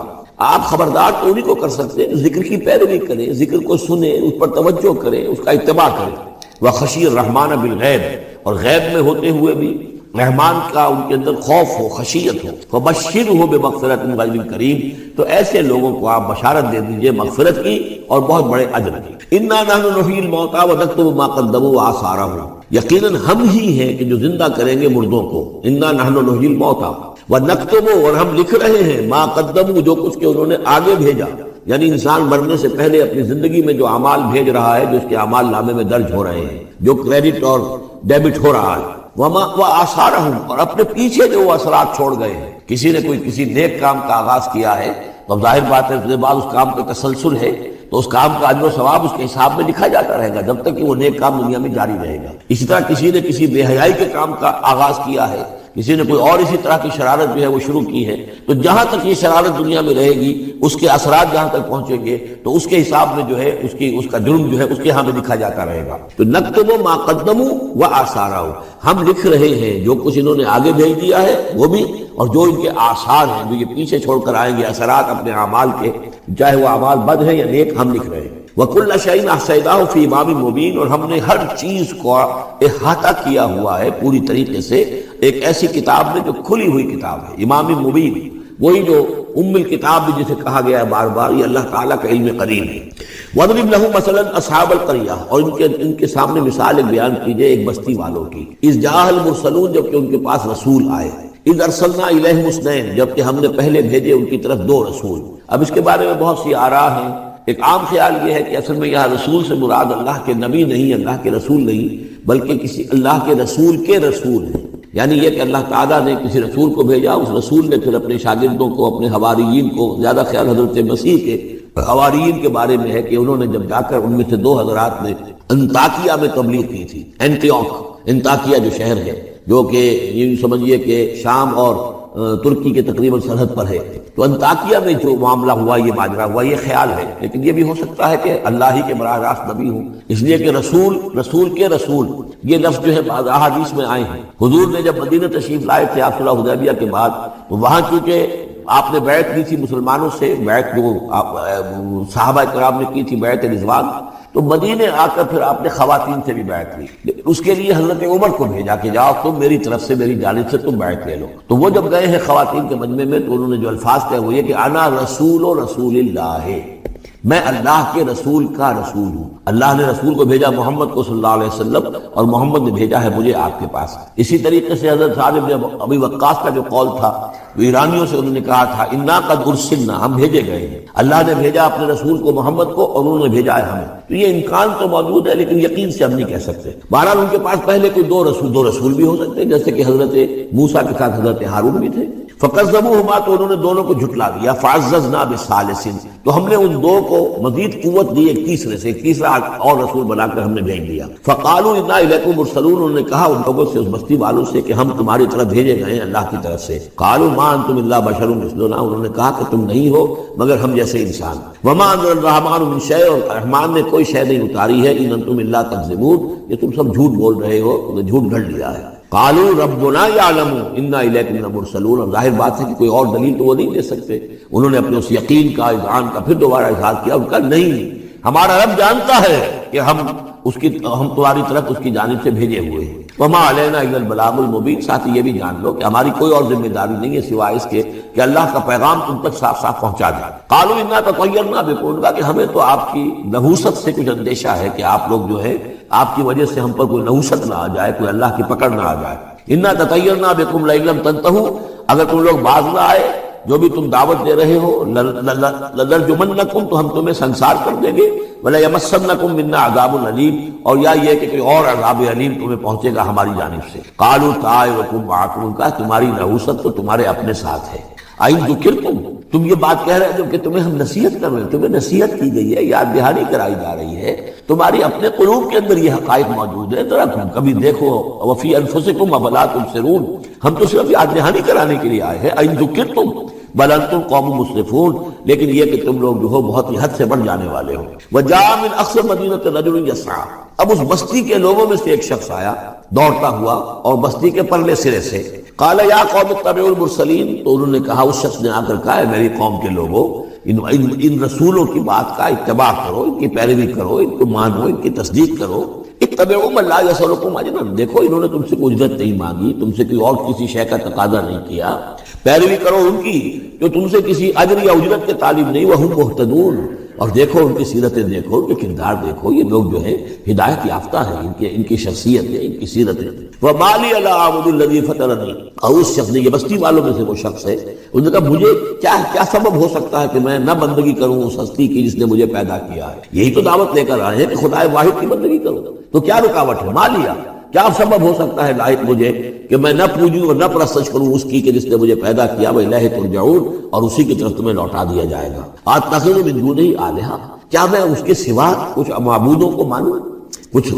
آپ خبردار تو انہیں کو کر سکتے ہیں ذکر کی پیروی کریں، ذکر کو سنیں، اس پر توجہ کریں، اس کا اتباع کریں۔ وخشی الرحمن بالغیب، اور غیب میں ہوتے ہوئے بھی رحمان کا ان کے اندر خوف ہو، خشیت ہو۔ فبشرہ بمغفرۃ من رب کریم، تو ایسے لوگوں کو آپ بشارت دے دیجئے مغفرت کی اور بہت بڑے اجر کی۔ انا نحن نحیی الموتى ونکتب ما قدموا وآثارهم، یقیناً ہم ہی ہیں کہ جو زندہ کریں گے مردوں کو۔ انا نحن نحیی الموتى ونکتب، اور ہم لکھ رہے ہیں ما قدموا، جو کچھ کہ انہوں نے آگے بھیجا، یعنی انسان مرنے سے پہلے اپنی زندگی میں جو اعمال بھیج رہا ہے، جو اس کے اعمال نامے میں درج ہو رہے ہیں، جو کریڈٹ اور ڈیبٹ ہو رہا ہے، وآثارهم، اور اپنے پیچھے جو وہ اثرات چھوڑ گئے ہیں۔ کسی نے کوئی کسی نیک کام کا آغاز کیا ہے تو ظاہر بات ہے اس کے بعد اس کام کا تسلسل ہے تو اس کام کا اجر و ثواب اس کے حساب میں لکھا جاتا رہے گا جب تک کہ وہ نیک کام دنیا میں جاری رہے گا۔ اسی طرح کسی نے کسی بے حیائی کے کام کا آغاز کیا ہے، کسی نے کوئی اور اسی طرح کی شرارت جو ہے وہ شروع کی ہے، تو جہاں تک یہ شرارت دنیا میں رہے گی اس کے اثرات جہاں تک پہنچیں گے تو اس کے حساب میں جو ہے اس کا جرم جو ہے اس کے ہاں میں لکھا جاتا رہے گا۔ تو نکتب ما قدموا وآثارہ، ہم لکھ رہے ہیں جو کچھ انہوں نے آگے بھیج دیا ہے وہ بھی، اور جو ان کے آثار ہیں جو یہ پیچھے چھوڑ کر آئیں گے اثرات اپنے اعمال کے، چاہے وہ اعمال بد ہیں یا نیک، ہم لکھ رہے ہیں۔ وَكُلَّ شَيْءٍ أَحْصَيْنَاهُ فِي إِمَامٍ مُبِينٍ، اور ہم نے ہر چیز کو احاطہ کیا ہوا ہے پوری طریقے سے ایک ایسی کتاب میں جو کھلی ہوئی کتاب ہے، امام مبین، وہی جو ام الکتاب بھی جسے کہا گیا ہے بار بار، یہ اللہ تعالیٰ کا علم قدیم ہے۔ وَاضْرِبْ لَهُم مَثَلًا أَصْحَابَ الْقَرْيَةِ، اور ان کے سامنے مثال ایک بیان کیجئے ایک بستی والوں کی، اِذْ جَاءَ الْمُرْسَلُونَ، جبکہ ان کے پاس رسول آئے، اِذْ أَرْسَلْنَا إِلَيْهِمُ اثْنَيْنِ، جبکہ ہم نے پہلے بھیجے ان کی طرف دو رسول۔ اب اس کے بارے میں بہت سی آراء ہیں۔ ایک عام خیال یہ ہے کہ اصل میں یہاں رسول سے مراد اللہ کے نبی نہیں، اللہ کے رسول نہیں، بلکہ کسی اللہ کے رسول ہیں، یعنی یہ کہ اللہ تعالیٰ نے کسی رسول کو بھیجا، اس رسول نے پھر اپنے شاگردوں کو، اپنے حواریین کو، زیادہ خیال حضرت مسیح کے حواریین کے بارے میں ہے کہ انہوں نے جب جا کر ان میں سے دو حضرات نے انطاکیہ میں تبلیغ کی تھی، انطاکیہ جو شہر ہے جو کہ یہ سمجھیے کہ شام اور ترکی کے تقریباً سرحد پر ہے، تو انطاکیہ میں جو معاملہ ہوا، یہ ماجرا ہوا، یہ خیال ہے، لیکن یہ بھی ہو سکتا ہے کہ اللہ ہی کے براہ راست نبی ہوں، اس لیے کہ رسول کے رسول یہ لفظ جو ہے بعض احادیث میں آئے ہیں۔ حضور نے جب مدینہ تشریف لائے تھے آپ صلح حدیبیہ کے بعد، تو وہاں چونکہ آپ نے بیعت کی تھی مسلمانوں سے، بیعت جو صحابہ کرام نے کی تھی بیعت رضوان، تو مدینے آ کر پھر آپ نے خواتین سے بھی بیعت لی، لیکن اس کے لیے حضرت عمر کو بھیجا کہ جاؤ تم میری طرف سے، میری جانب سے تم بیعت لے لو۔ تو وہ جب گئے ہیں خواتین کے مجمع میں تو انہوں نے جو الفاظ کہے وہ یہ کہ انا رسول اللہ، میں اللہ کے رسول کا رسول ہوں۔ اللہ نے رسول کو بھیجا محمد کو صلی اللہ علیہ وسلم، اور محمد نے بھیجا ہے مجھے آپ کے پاس۔ اسی طریقے سے حضرت سعد بن ابی وقاص کا جو قول تھا، وہ ایرانیوں سے انہوں نے کہا تھا انا قد ارسلنا، ہم بھیجے گئے ہیں، اللہ نے بھیجا اپنے رسول کو محمد کو اور انہوں نے بھیجا ہے ہمیں۔ تو یہ امکان تو موجود ہے لیکن یقین سے ہم نہیں کہہ سکتے۔ بہرحال ان کے پاس پہلے کوئی دو رسول بھی ہو سکتے ہیں، جیسے کہ حضرت موسیٰ کے ساتھ حضرت ہارون بھی تھے۔ فَكَذَّبُوهُمَا، تو انہوں نے دونوں کو جھٹلا دیا۔ فَعَزَّزْنَا بِثَالِثٍ، تو ہم نے ان دو کو مزید قوت دی ایک تیسرے سے، ایک تیسرا اور رسول بنا کر ہم نے بھیج دیا۔ فَقَالُوا إِنَّا إِلَيْكُمْ مُرْسَلُونَ، انہوں نے کہا ان لوگوں سے، اس بستی والوں سے کہ ہم تمہاری طرف بھیجے گئے ہیں اللہ کی طرف سے۔ قَالُوا مَا أَنْتُمْ إِلَّا بَشَرٌ مِثْلُنَا، انہوں نے کہا کہ تم نہیں ہو مگر ہم جیسے انسان۔ وَمَا أَنزَلَ الرَّحْمَٰنُ مِن شَيْءٍ، اور رحمان نے کوئی شے نہیں اتاری ہے۔ إِنْ أَنْتُمْ إِلَّا تَكْذِبُونَ، یہ تم سب جھوٹ بول رہے ہو، تم نے جھوٹ گھڑ لیا ہے۔ قالوا ربنا يعلم انا الیکم لمرسلون، اور ظاہر بات ہے کہ کوئی اور دلیل تو وہ نہیں دے سکتے۔ انہوں نے اپنے اس یقین کا، اذعان کا پھر دوبارہ اظہار کیا، ان کا نہیں، ہمارا رب جانتا ہے کہ ہم تمہاری طرف اس کی جانب سے بھیجے ہوئے ہیں۔ وما علینا الا البلاغ المبین، ساتھ ہی یہ بھی جان لو کہ ہماری کوئی اور ذمہ داری نہیں ہے سوائے اس کے کہ اللہ کا پیغام تم تک صاف صاف پہنچا دیں۔ قالوا انا تطیرنا بکم، کہ ہمیں تو آپ کی نحوست سے کچھ اندیشہ ہے کہ آپ لوگ جو ہے آپ کی وجہ سے ہم پر کوئی نحوست نہ آ جائے، کوئی اللہ کی پکڑ نہ آ جائے۔ انا تطیرنا بکم لئن لم تنتہوا، اگر تم لوگ باز نہ آئے جو بھی تم دعوت دے رہے ہو، لنرجمنکم، تو ہم تمہیں سنسار کر دیں گے، ولیمسنکم منا عذاب علیم، اور یا یہ کہ کوئی اور عذاب علیم تمہیں پہنچے گا ہماری جانب سے۔ قالوا طائرکم معکم، کہا تمہاری نحوست تو تمہارے اپنے ساتھ ہے۔ آئین ذکرتم، تم یہ بات کہہ رہے ہو کہ تمہیں ہم نصیحت کر رہے ہیں، تمہیں نصیحت کی گئی ہے، یاد دہانی کرائی جا رہی ہے، تمہاری اپنے قلوب کے اندر یہ حقائق موجود ہے، ذرا تم کبھی دیکھو۔ وفی انفسکم افلا تبصرون، ہم تو صرف یاد دہانی کرانے کے لیے آئے ہیں۔ آئین ذکرتم بل انتم قوم مسرفون، لیکن یہ کہ تم لوگ جو ہو بہت ہی حد سے بڑھ جانے والے ہو۔ وجاء من اقصى المدینة رجل یسعى، اب اس بستی کے لوگوں میں سے ایک شخص آیا دوڑتا ہوا، اور بستی کے پرلے سرے سے۔ قال یا قوم اتبعوا المرسلین، تو انہوں نے کہا، اس شخص نے آ کر کہا، ہے میری قوم کے لوگوں، ان رسولوں کی بات کا اتباع کرو، ان کی پیروی کرو، ان کو مانو، ان کی تصدیق کرو۔ اتبعوا من لا يسألكم اجرا، دیکھو انہوں نے تم سے کوئی اجرت نہیں مانگی، تم سے کوئی اور کسی شے کا تقاضا نہیں کیا، پیروی کرو ان کی جو تم سے کسی اجر یا اجرت کے طالب نہیں۔ وہم مہتدون، اور دیکھو ان کی سیرتیں، دیکھو ان کے کردار، دیکھو یہ لوگ جو ہے ہدایت یافتہ ہیں، ان کی شخصیت ہے، ان کی سیرت ہے۔ وَمَا لِيَ لَا أَعْبُدُ الَّذِي فَطَرَنِي، اور اس شخص نے، یہ بستی والوں میں سے وہ شخص ہے، انہوں نے کہا مجھے کیا سبب ہو سکتا ہے کہ میں نہ بندگی کروں اس ہستی کی جس نے مجھے پیدا کیا ہے؟ یہی تو دعوت لے کر آئے ہیں کہ خدا واحد کی بندگی کرو، تو کیا رکاوٹ ہے؟ ما لیا، کیا سبب ہو سکتا ہے لائق مجھے کہ میں نہ پوجوں اور نہ پرستش کروں اس کی کہ جس نے مجھے پیدا کیا، وَإِلَيْهِ تُرْجَعُونَ، اور اسی کی طرف تمہیں لوٹا دیا جائے گا۔ أَتَّخِذُ مِن دُونِهِ آلِهَةً، کیا میں اس کے سوا کچھ معبودوں کو مانوں، کچھ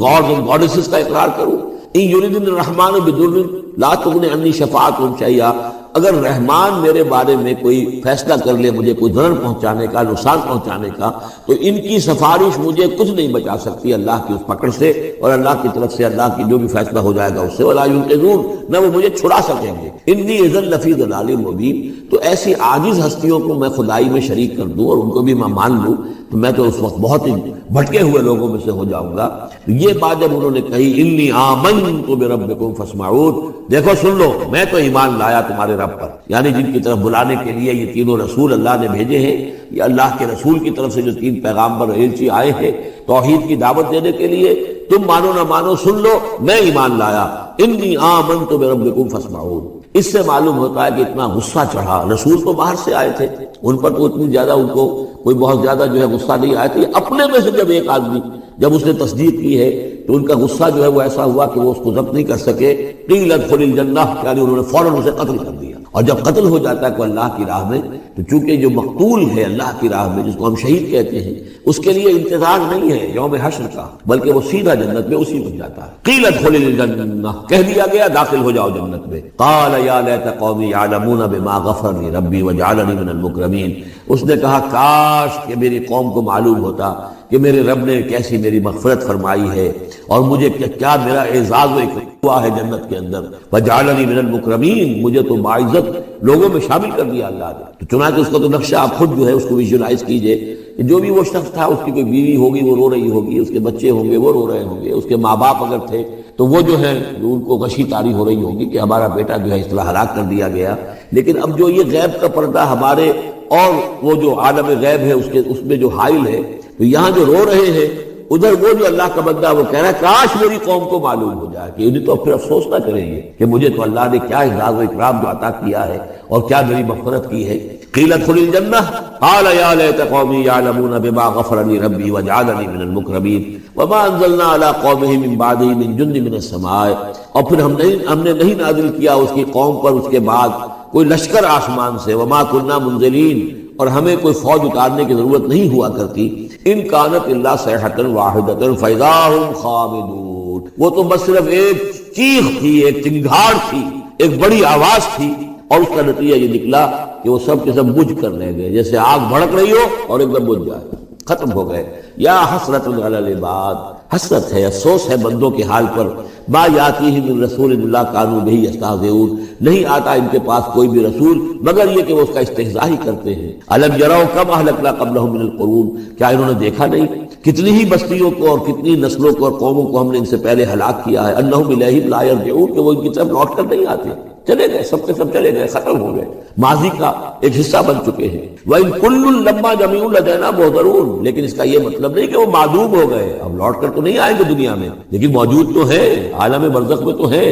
گاڈ اور گاڈیسز کا اقرار کروں؟ إِن يُرِدْنِ الرَّحْمَنُ بِضُرٍّ لَا تُغْنِ عَنِّي شَفَاعَتُهُمْ شَيْئًا، اگر رحمان میرے بارے میں کوئی فیصلہ کر لے مجھے کوئی ضرر پہنچانے کا، نقصان پہنچانے کا، تو ان کی سفارش مجھے کچھ نہیں بچا سکتی اللہ کی اس پکڑ سے، اور اللہ کی طرف سے اللہ کی جو بھی فیصلہ ہو جائے گا اس سے، وَلَا يُنقِذُونَ، نہ وہ مجھے چھڑا سکیں گے۔ إِنِّي إِذًا لَفِي ضَلَالٍ مُبِينٍ، تو ایسی عاجز ہستیوں کو میں خدائی میں شریک کر دوں اور ان کو بھی میں مان لوں تو میں تو اس وقت بہت ہی بھٹکے ہوئے لوگوں میں سے ہو جاؤں گا۔ یہ بات جب انہوں نے کہی إِنِّي آمَنْتُ بِرَبِّكُمْ فَاسْمَعُونِ، دیکھو سن لو، میں تو ایمان لایا تمہارے رب پر، یعنی جن کی طرف بلانے کے لیے یہ تینوں رسول اللہ نے بھیجے ہیں، یہ اللہ کے رسول کی طرف سے جو تین پیغامبر ایلچی آئے ہیں توحید کی دعوت دینے کے لیے، تم مانو نہ مانو سن لو، میں ایمان لایا۔ إِنِّي آمَنْتُ بِرَبِّكُمْ فَاسْمَعُونِ، اس سے معلوم ہوتا ہے کہ اتنا غصہ چڑھا، رسول تو باہر سے آئے تھے، ان پر تو اتنی زیادہ ان کو کوئی بہت زیادہ جو ہے غصہ نہیں آیا تھا، یہ اپنے میں سے جب ایک آدمی جب اس نے تصدیق کی ہے تو ان کا غصہ جو ہے وہ ایسا ہوا کہ وہ اس کو ضبط نہیں کر سکے، قیل ادخل الجنہ، یعنی انہوں نے فوراً اسے قتل کر دیا۔ اور جب قتل ہو جاتا ہے کوئی اللہ کی راہ میں تو چونکہ جو مقتول ہے اللہ کی راہ میں، جس کو ہم شہید کہتے ہیں، اس کے لیے انتظار نہیں ہے یوم حشر کا، بلکہ وہ سیدھا جنت میں اسی وقت جاتا ہے۔ قیل ادخل الجنہ، کہہ دیا گیا داخل ہو جاؤ جنت میں۔ قال یا لیت قومی یعلمون بما غفر لی ربی وجعلنی من المکرمین، اس نے کہا کاش کہ میری قوم کو معلوم ہوتا کہ میرے رب نے کیسی میری مغفرت فرمائی ہے اور مجھے کیا میرا اعزاز و اکرام ہوا ہے جنت کے اندر، وجعلنی من المکرمین، مجھے تو باعزت لوگوں میں شامل کر دیا اللہ نے۔ تو چنانچہ اس کا تو نقشہ آپ خود جو ہے اس کو ویژولائز کیجئے کہ جو بھی وہ شخص تھا، اس کی کوئی بیوی ہوگی وہ رو رہی ہوگی، اس کے بچے ہوں گے وہ رو رہے ہوں گے، اس کے ماں باپ اگر تھے تو وہ جو ہے ان کو غشی طاری ہو رہی ہوگی کہ ہمارا بیٹا جو ہے اس طرح ہلاک کر دیا گیا۔ لیکن اب جو یہ غیب کا پردہ ہمارے اور وہ جو عالم غیب ہے اس میں جو حائل ہے، تو یہاں جو رو رہے ہیں ادھر وہ جو اللہ کا بندہ وہ کہہ رہا ہے کاش میری قوم کو معلوم ہو جائے، کہ انہیں تو پھر افسوس نہ کریں گے کہ مجھے تو اللہ نے کیا اعزاز و اکرام جو عطا کیا ہے اور کیا میری مغفرت کی ہے۔ قیل ادخل الجنہ قال یا لیت قومی یعلمون بما غفر لی ربی وجعلنی من المکرمین وما انزلنا علی قومہ من بعدہ من جند من السماء، اور پھر ہم نے نہیں نازل کیا اس کی قوم پر اس کے بعد کوئی لشکر آسمان سے، وما کننا منزلین، اور ہمیں کوئی فوج اتارنے کی ضرورت نہیں ہوا کرتی، ان کانت الا صیحۃ واحدۃ فاذا هم خامدون، وہ تو بس صرف ایک چیخ تھی، ایک چنگھاڑ تھی، ایک بڑی آواز تھی، اور اس کا نتیجہ یہ نکلا کہ وہ سب کے سب بجھ کر رہ گئے، جیسے آگ بھڑک رہی ہو اور ایک دم بجھ جائے، ختم ہو گئے۔ یا حسرۃ علی العباد، حسرت ہے، افسوس ہے بندوں کے حال پر، ما یاتیہم من رسول الا کانوا بہ یستہزئون، نہیں آتا ان کے پاس کوئی بھی رسول مگر یہ کہ وہ اس کا استہزاء ہی کرتے ہیں۔ الم یروا کم اہلکنا قبلہم من القرون، کیا انہوں نے دیکھا نہیں کتنی ہی بستیوں کو اور کتنی نسلوں کو اور قوموں کو ہم نے ان سے پہلے ہلاک کیا ہے، انہم الیہم لا یرجعون، کہ وہ ان کی طرف لوٹ کر نہیں آتے، چلے گئے، سب کے سب چلے گئے، ختم ہو گئے، ماضی کا ایک حصہ بن چکے ہیں۔ وَإِن كُلٌّ لَمَّا جَمِيعٌ لَدَيْنَا مُحْضَرُونَ، لیکن اس کا یہ مطلب نہیں کہ وہ معدوم ہو گئے، اب لوٹ کر تو نہیں آئیں گے دنیا میں، لیکن موجود تو ہیں، عالم برزخ میں تو ہیں،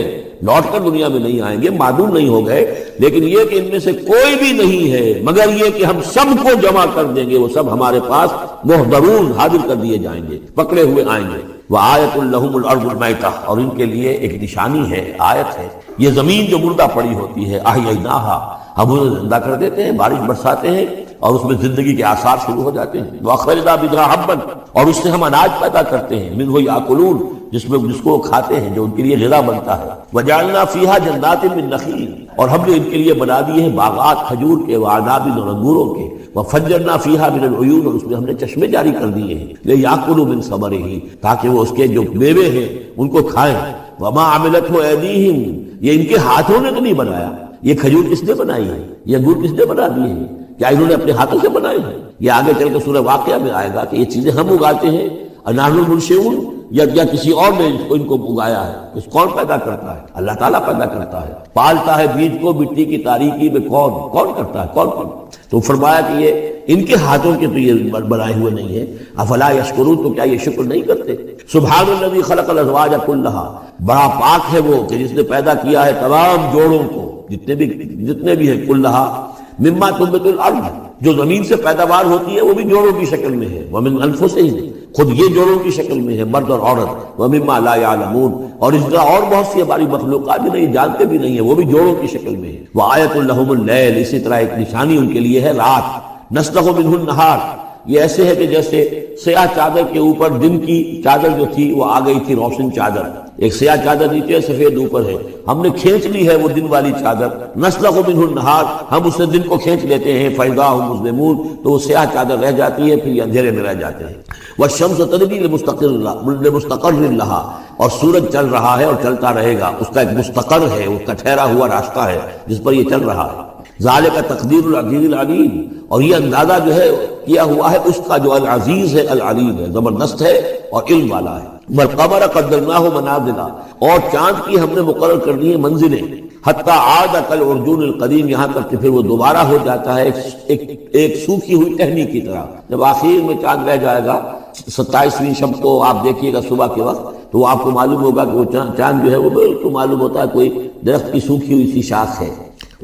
لوٹ کر دنیا میں نہیں آئیں گے، معدوم نہیں ہو گئے، لیکن یہ کہ ان میں سے کوئی بھی نہیں ہے مگر یہ کہ ہم سب کو جمع کر دیں گے، وہ سب ہمارے پاس محضرون، حاضر کر دیے جائیں گے، پکڑے ہوئے آئیں گے۔ وَآیَةٌ لَهُمُ الْأَرْضُ الْمَيْتَةُ، اور ان کے لیے ایک نشانی ہے، آیت ہے، یہ زمین جو مردہ پڑی ہوتی ہے، أَحْيَيْنَاهَا، ہم اسے زندہ کر دیتے ہیں، بارش برساتے ہیں اور اس میں زندگی کے آثار شروع ہو جاتے ہیں۔ وَأَخْرَجْنَا بِهَا حَبًّا، اور اس سے ہم اناج پیدا کرتے ہیں، مِنْهُ يَأْكُلُونَ، جس کو وہ کھاتے ہیں، جو ان کے لیے غذا بنتا ہے۔ وَجَعَلْنَا فِيهَا جَنَّاتٍ مِّن نَخِيلٍ، اور ہم نے ان کے لیے بنا دیے ہیں باغات کھجور کے، وَأَعْنَابٍ، اور انگوروں کے، وَفَجَّرْنَا فِيهَا مِنَ الْعُيُونِ، اور اس میں ہم نے چشمے جاری کر دیے ہیں، لِيَأْكُلُوا مِن ثَمَرِهِ، تاکہ وہ اس کے جو میوے ہیں ان کو کھائیں۔ وَمَا عَمِلَتْهُ أَيْدِيهِمْ، یہ ان کے ہاتھوں نے تو نہیں بنایا، یہ کھجور کس نے بنائی ہے، یہ انگور کس نے بنا دیے ہیں، کیا انہوں نے اپنے ہاتھوں سے بنائے ہیں؟ یہ آگے چل کے سورہ واقعہ میں آئے گا کہ یہ چیزیں ہم اگاتے ہیں، نحن المنشئون، یا کسی اور نے ان کو اگایا ہے، اس کون پیدا کرتا ہے؟ اللہ تعالیٰ پیدا کرتا ہے، پالتا ہے بیج کو مٹی کی تاریکی میں، کون کرتا ہے، کون؟ تو فرمایا کہ یہ ان کے ہاتھوں کے تو یہ بنائے ہوئے نہیں ہیں۔ افلا یشکرون، تو کیا یہ شکر نہیں کرتے؟ سبحان الذی خلق الازواج کلھا، بڑا پاک ہے وہ کہ جس نے پیدا کیا ہے تمام جوڑوں کو، جتنے بھی ہیں، کلھا مما تنبت الارض، جو زمین سے پیداوار ہوتی ہے وہ بھی جوڑوں کی شکل میں ہے، ومن انفسہم، خود یہ جوڑوں کی شکل میں ہے، مرد اور عورت، وَمِمَّا لَا يَعْلَمُونَ، اور اس طرح اور بہت سی ہماری مخلوقات بھی نہیں جانتے بھی نہیں ہیں، وہ بھی جوڑوں کی شکل میں ہے۔ وَآيَةٌ لَهُمُ اللَّيْلُ، اسی طرح ایک نشانی ان کے لیے ہے رات، نَسْلَخُ مِنْهُ النَّهَارَ، یہ ایسے ہے کہ جیسے سیاہ چادر کے اوپر دن کی چادر جو تھی وہ آ گئی تھی روشن چادر، ایک سیاہ چادر نیچے سفید اوپر ہے، ہم نے کھینچ لی ہے وہ دن والی چادر، نسلخ منہ النہار، ہم اس سے دن کو کھینچ لیتے ہیں، فاذا هم مظلمون، تو وہ سیاہ چادر رہ جاتی ہے، پھر یہ اندھیرے میں رہ جاتے ہیں۔ والشمس تجری لمستقر لها، اور سورج چل رہا ہے اور چلتا رہے گا، اس کا ایک مستقر ہے، اس کا ٹھہرا ہوا راستہ ہے جس پر یہ چل رہا ہے۔ ذالک تقدیر العزیز العلیم، اور یہ اندازہ جو ہے کیا ہوا ہے اس کا جو العزیز ہے، العلیم ہے، زبردست ہے اور علم والا ہے۔ والقمر قدرناہ منازل، اور چاند کی ہم نے مقرر کر دی ہے منزلیں، حتی عاد کالعرجون القدیم، یہاں تک کہ پھر وہ دوبارہ ہو جاتا ہے ایک سوکھی ہوئی ٹہنی کی طرح۔ جب آخر میں چاند رہ جائے گا 27ویں شب کو آپ دیکھیے گا صبح کے وقت، تو آپ کو معلوم ہوگا کہ وہ چاند جو ہے وہ بالکل معلوم ہوتا ہے کوئی درخت کی سوکھی ہوئی سی شاخ ہے۔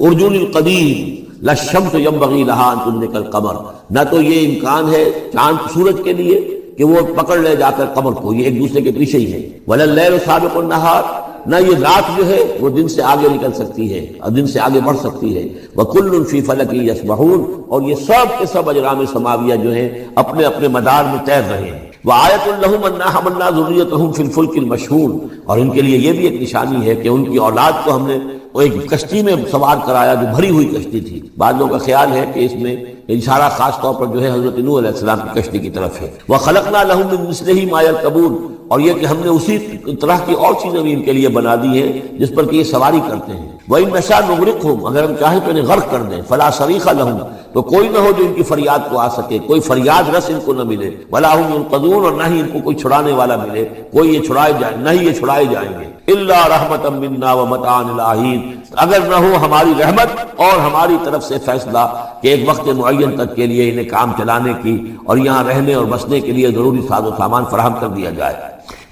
ارجون القدیم لا الشمس ينبغي لها ان تدرك القمر، نہ تو یہ امکان ہے چاند سورج کے لیے کہ وہ پکڑ لے جا کر قمر کو، یہ ایک دوسرے کے پیچھے ہی ہے۔ ولا الليل سابق النهار، نہ یہ رات جو ہے وہ دن سے آگے نکل سکتی ہے اور دن سے آگے بڑھ سکتی ہے۔ وكل في فلك يسبحون، اور یہ سب کے سب اجرام سماویہ جو ہیں اپنے اپنے مدار میں تیر رہے ہیں۔ وآیۃ لہم انا حملنا ذریتہم فی الفلک المشحون، اور ان کے لیے یہ بھی ایک نشانی ہے کہ ان کی اولاد کو ہم نے وہ ایک کشتی میں سوار کرایا جو بھری ہوئی کشتی تھی۔ بعض لوگوں کا خیال ہے کہ اس میں اشارہ خاص طور پر جو ہے حضرت نوح علیہ السلام کی کشتی کی طرف ہے۔ وخلقنا لہم من مثلہ ما یرکبون، اور یہ کہ ہم نے اسی طرح کی اور چیزیں بھی ان کے لیے بنا دی ہیں جس پر کہ یہ سواری کرتے ہیں۔ وَإِن نَشَأْ نُغْرِقْهُمْ، اگر ہم چاہیں تو انہیں غرق کر دیں، فَلَا صَرِيخَ لَهُمْ، تو کوئی نہ ہو جو ان کی فریاد کو آ سکے، کوئی فریاد رس ان کو نہ ملے، وَلَا هُمْ يُنقَذُونَ، اور نہ ہی ان کو کوئی چھڑانے والا ملے، کوئی یہ چھڑائے جائے، نہ ہی یہ چھڑائے جائیں گے۔ إِلَّا رَحْمَةً مِنَّا وَمَتَاعًا إِلَىٰ حِينٍ، اگر نہ ہو ہماری رحمت اور ہماری طرف سے فیصلہ کہ ایک وقت معین تک کے لیے انہیں کام چلانے کی اور یہاں رہنے اور بسنے کے لیے ضروری ساز و سامان فراہم کر دیا جائے۔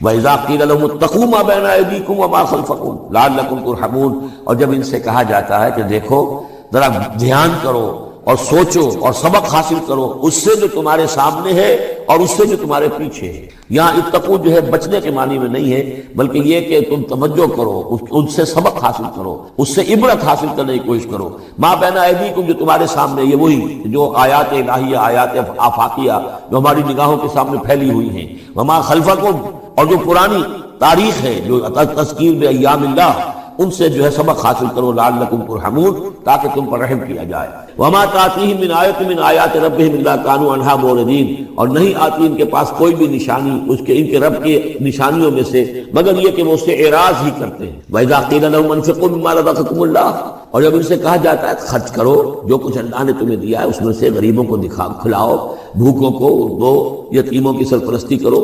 وَإِذَا قِيلَ لَهُمُ اتَّقُوا مَا بَيْنَ أَيْدِيكُمْ وَمَا خَلْفَكُمْ لَعَلَّكُمْ تُرْحَمُونَ، اور جب ان سے کہا جاتا ہے کہ دیکھو ذرا دھیان کرو اور سوچو اور سبق حاصل کرو اس سے جو تمہارے سامنے ہے اور اس سے جو تمہارے پیچھے ہے۔ یہاں اتقو جو ہے بچنے کے معنی میں نہیں ہے، بلکہ یہ کہ تم توجہ کرو، ان سے سبق حاصل کرو، اس سے عبرت حاصل کرنے کی کوشش کرو۔ ما بین ایدیکم، جو تمہارے سامنے، یہ وہی جو آیات الہیہ، آیات آفاقیہ جو ہماری نگاہوں کے سامنے پھیلی ہوئی ہیں، وما خلفکم، اور جو پرانی تاریخ ہے جو تذکیر بایام اللہ، ان سے جو ہے سبق حاصل کرو، لعلکم ترحمون، تاکہ تم پر رحم کیا جائے۔ وما تاتیہم من آیۃ من آیات ربہم الا کانوا عنہا معرضین، اور نہیں آتی ان کے پاس کوئی بھی نشانی اس کے ان کے رب کی نشانیوں میں سے مگر یہ کہ وہ اس سے اعراض ہی کرتے ہیں۔ وَإِذَا قِيلَ لَهُمْ أَنفِقُوا مِمَّا رَزَقَكُمُ اللَّهُ، اور جب ان سے کہا جاتا ہے خرچ کرو جو کچھ اللہ نے تمہیں دیا ہے اس میں سے، غریبوں کو کھلاؤ، بھوکوں کو دو، یتیموں کی سرپرستی کرو۔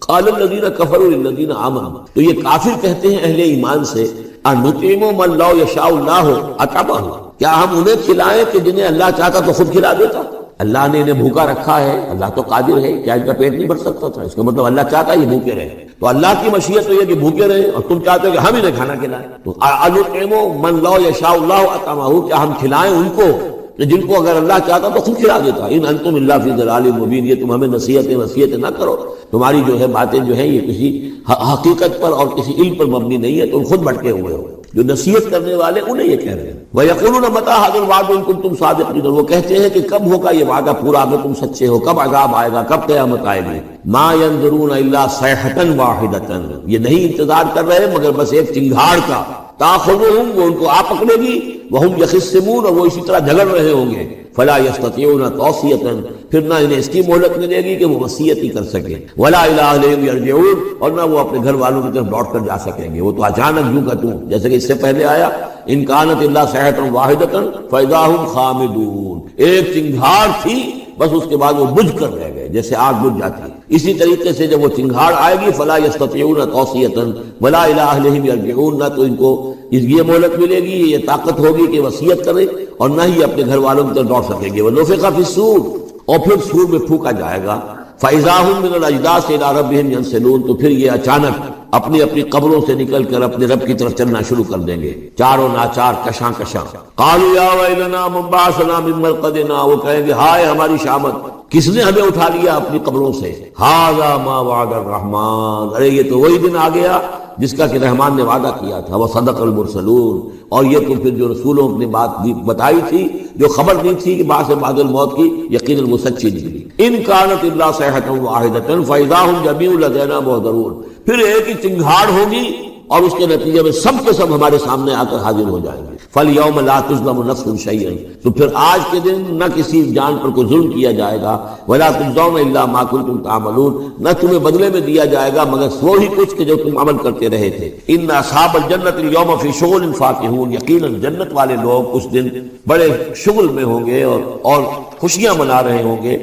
قال الذين كفروا للذين آمنوا، تو یہ کافر کہتے ہیں اہل ایمان سے، انطعم من لو یشاء اللہ اطعمہ، کیا ہم انہیں کھلائیں کہ جنہیں اللہ چاہتا تو خود کھلا دیتا؟ اللہ نے انہیں بھوکا رکھا ہے، اللہ تو قادر ہے، کیا ان کا پیٹ نہیں بھر سکتا تھا؟ اس کا مطلب اللہ چاہتا ہے یہ بھوکے رہے، تو اللہ کی مشیت تو یہ کہ بھوکے رہے، اور تم چاہتے ہو کہ ہم انہیں کھانا کھلائیں۔ تو انطعم من لو یشاء اللہ اطعمہ، کیا ہم کھلائیں ان کو جن کو اگر اللہ چاہتا تو خود کھلا دیتا۔ ان انتم الا فی ضلال مبین، یہ تم ہمیں نصیحتیں نہ کرو، تمہاری جو ہے باتیں جو ہیں یہ کسی حقیقت پر اور کسی علم پر مبنی نہیں ہے، تم خود بھٹکے ہوئے ہو۔ جو نصیحت کرنے والے انہیں یہ کہہ رہے ہیں۔ وَيَقُولُونَ مَتَىٰ هَٰذَا الْوَعْدُ إِن كُنتُمْ صَادِقِينَ، وہ کہتے ہیں کہ کب ہوگا یہ وعدہ پورا اگر تم سچے ہو، کب عذاب آئے گا، کب قیامت آئے گی۔ مَا يَنظُرُونَ إِلَّا صَيْحَةً وَاحِدَةً، یہ نہیں انتظار کر رہے مگر بس ایک چنگھاڑ کا، تَأْخُذُهُمْ، وہ ان کو آ پکڑے گی، وَهُمْ يَخِصِّمُونَ، اور وہ اسی طرح جھگڑ رہے ہوں گے۔ فَلَا يَسْتَطِيعُونَ تَوْصِيَةً، پھر نہ انہیں اس کی مہلت ملے گی کہ وہ وصیت ہی کر سکیں، وَلَا إِلَىٰ أَهْلِهِمْ يَرْجِعُونَ، اور نہ وہ اپنے گھر والوں کی طرف لوٹ کر جا سکیں گے، وہ تو اچانک یوں کا توں، جیسے کہ اس سے پہلے آیا ان کانت الا صیحۃ واحدۃ فاذا هم خامدون، ایک چنگھاڑ تھی بس اس کے بعد وہ بجھ کر رہ گئے جیسے آگ بجھ جاتی ہے۔ اسی طریقے سے جب وہ چنگھاڑ آئے گی فلا یستطیعون توصیۃ ولا الی اہلہم یرجعون، نہ تو ان کو یہ مہلت ملے گی، یہ طاقت ہوگی کہ وصیت کریں، اور نہ ہی اپنے گھر والوں کی طرف لوٹ سکیں گے۔ ونفخ فی الصور، اور پھر سور میں پھونکا جائے گا، فاذا هم من الاجداث الى ربهم ينسلون، تو پھر یہ اچانک اپنی اپنی قبروں سے نکل کر اپنے رب کی طرف چلنا شروع کر دیں گے، چاروں ناچار کشاں کشاں۔ قالوا یا ویلنا من بعثنا من مرقدنا، وہ کہیں گے ہائے ہماری شامت، کس نے ہمیں اٹھا لیا اپنی قبروں سے؟ ھذا ما وعد الرحمن، ارے یہ تو وہی دن آ گیا جس کا کہ رحمان نے وعدہ کیا تھا، وصدق المرسلون، اور یہ تو پھر جو رسولوں نے بات بتائی تھی، جو خبر دی تھی کہ بعد سے بعد الموت کی، یقیناً وہ سچی نکلی۔ ان کانت الا صیحۃ واحدۃ فاذا هم جميع لدینا محضرون، پھر ایک ہی چنگھاڑ ہوگی اور اس کے نتیجے میں سب کے سب ہمارے سامنے آ کر حاضر ہو جائیں گے۔ فَالْيَوْمَ لَا تُظْلَمُ نَفْسٌ شَيْئًا، تو پھر آج کے دن نہ کسی جان پر کوئی ظلم کیا جائے گا، وَلَا تُجْزَوْنَ إِلَّا مَا كُنتُمْ تَعْمَلُونَ، نہ تمہیں بدلے میں دیا جائے گا مگر وہی کچھ کہ جو تم عمل کرتے رہے تھے۔ إِنَّ أَصْحَابَ الْجَنَّةِ الْيَوْمَ فِي شُغُلٍ فَاكِهُونَ، یقیناً جنت والے لوگ اس دن بڑے شغل میں ہوں گے اور خوشیاں منا رہے ہوں گے،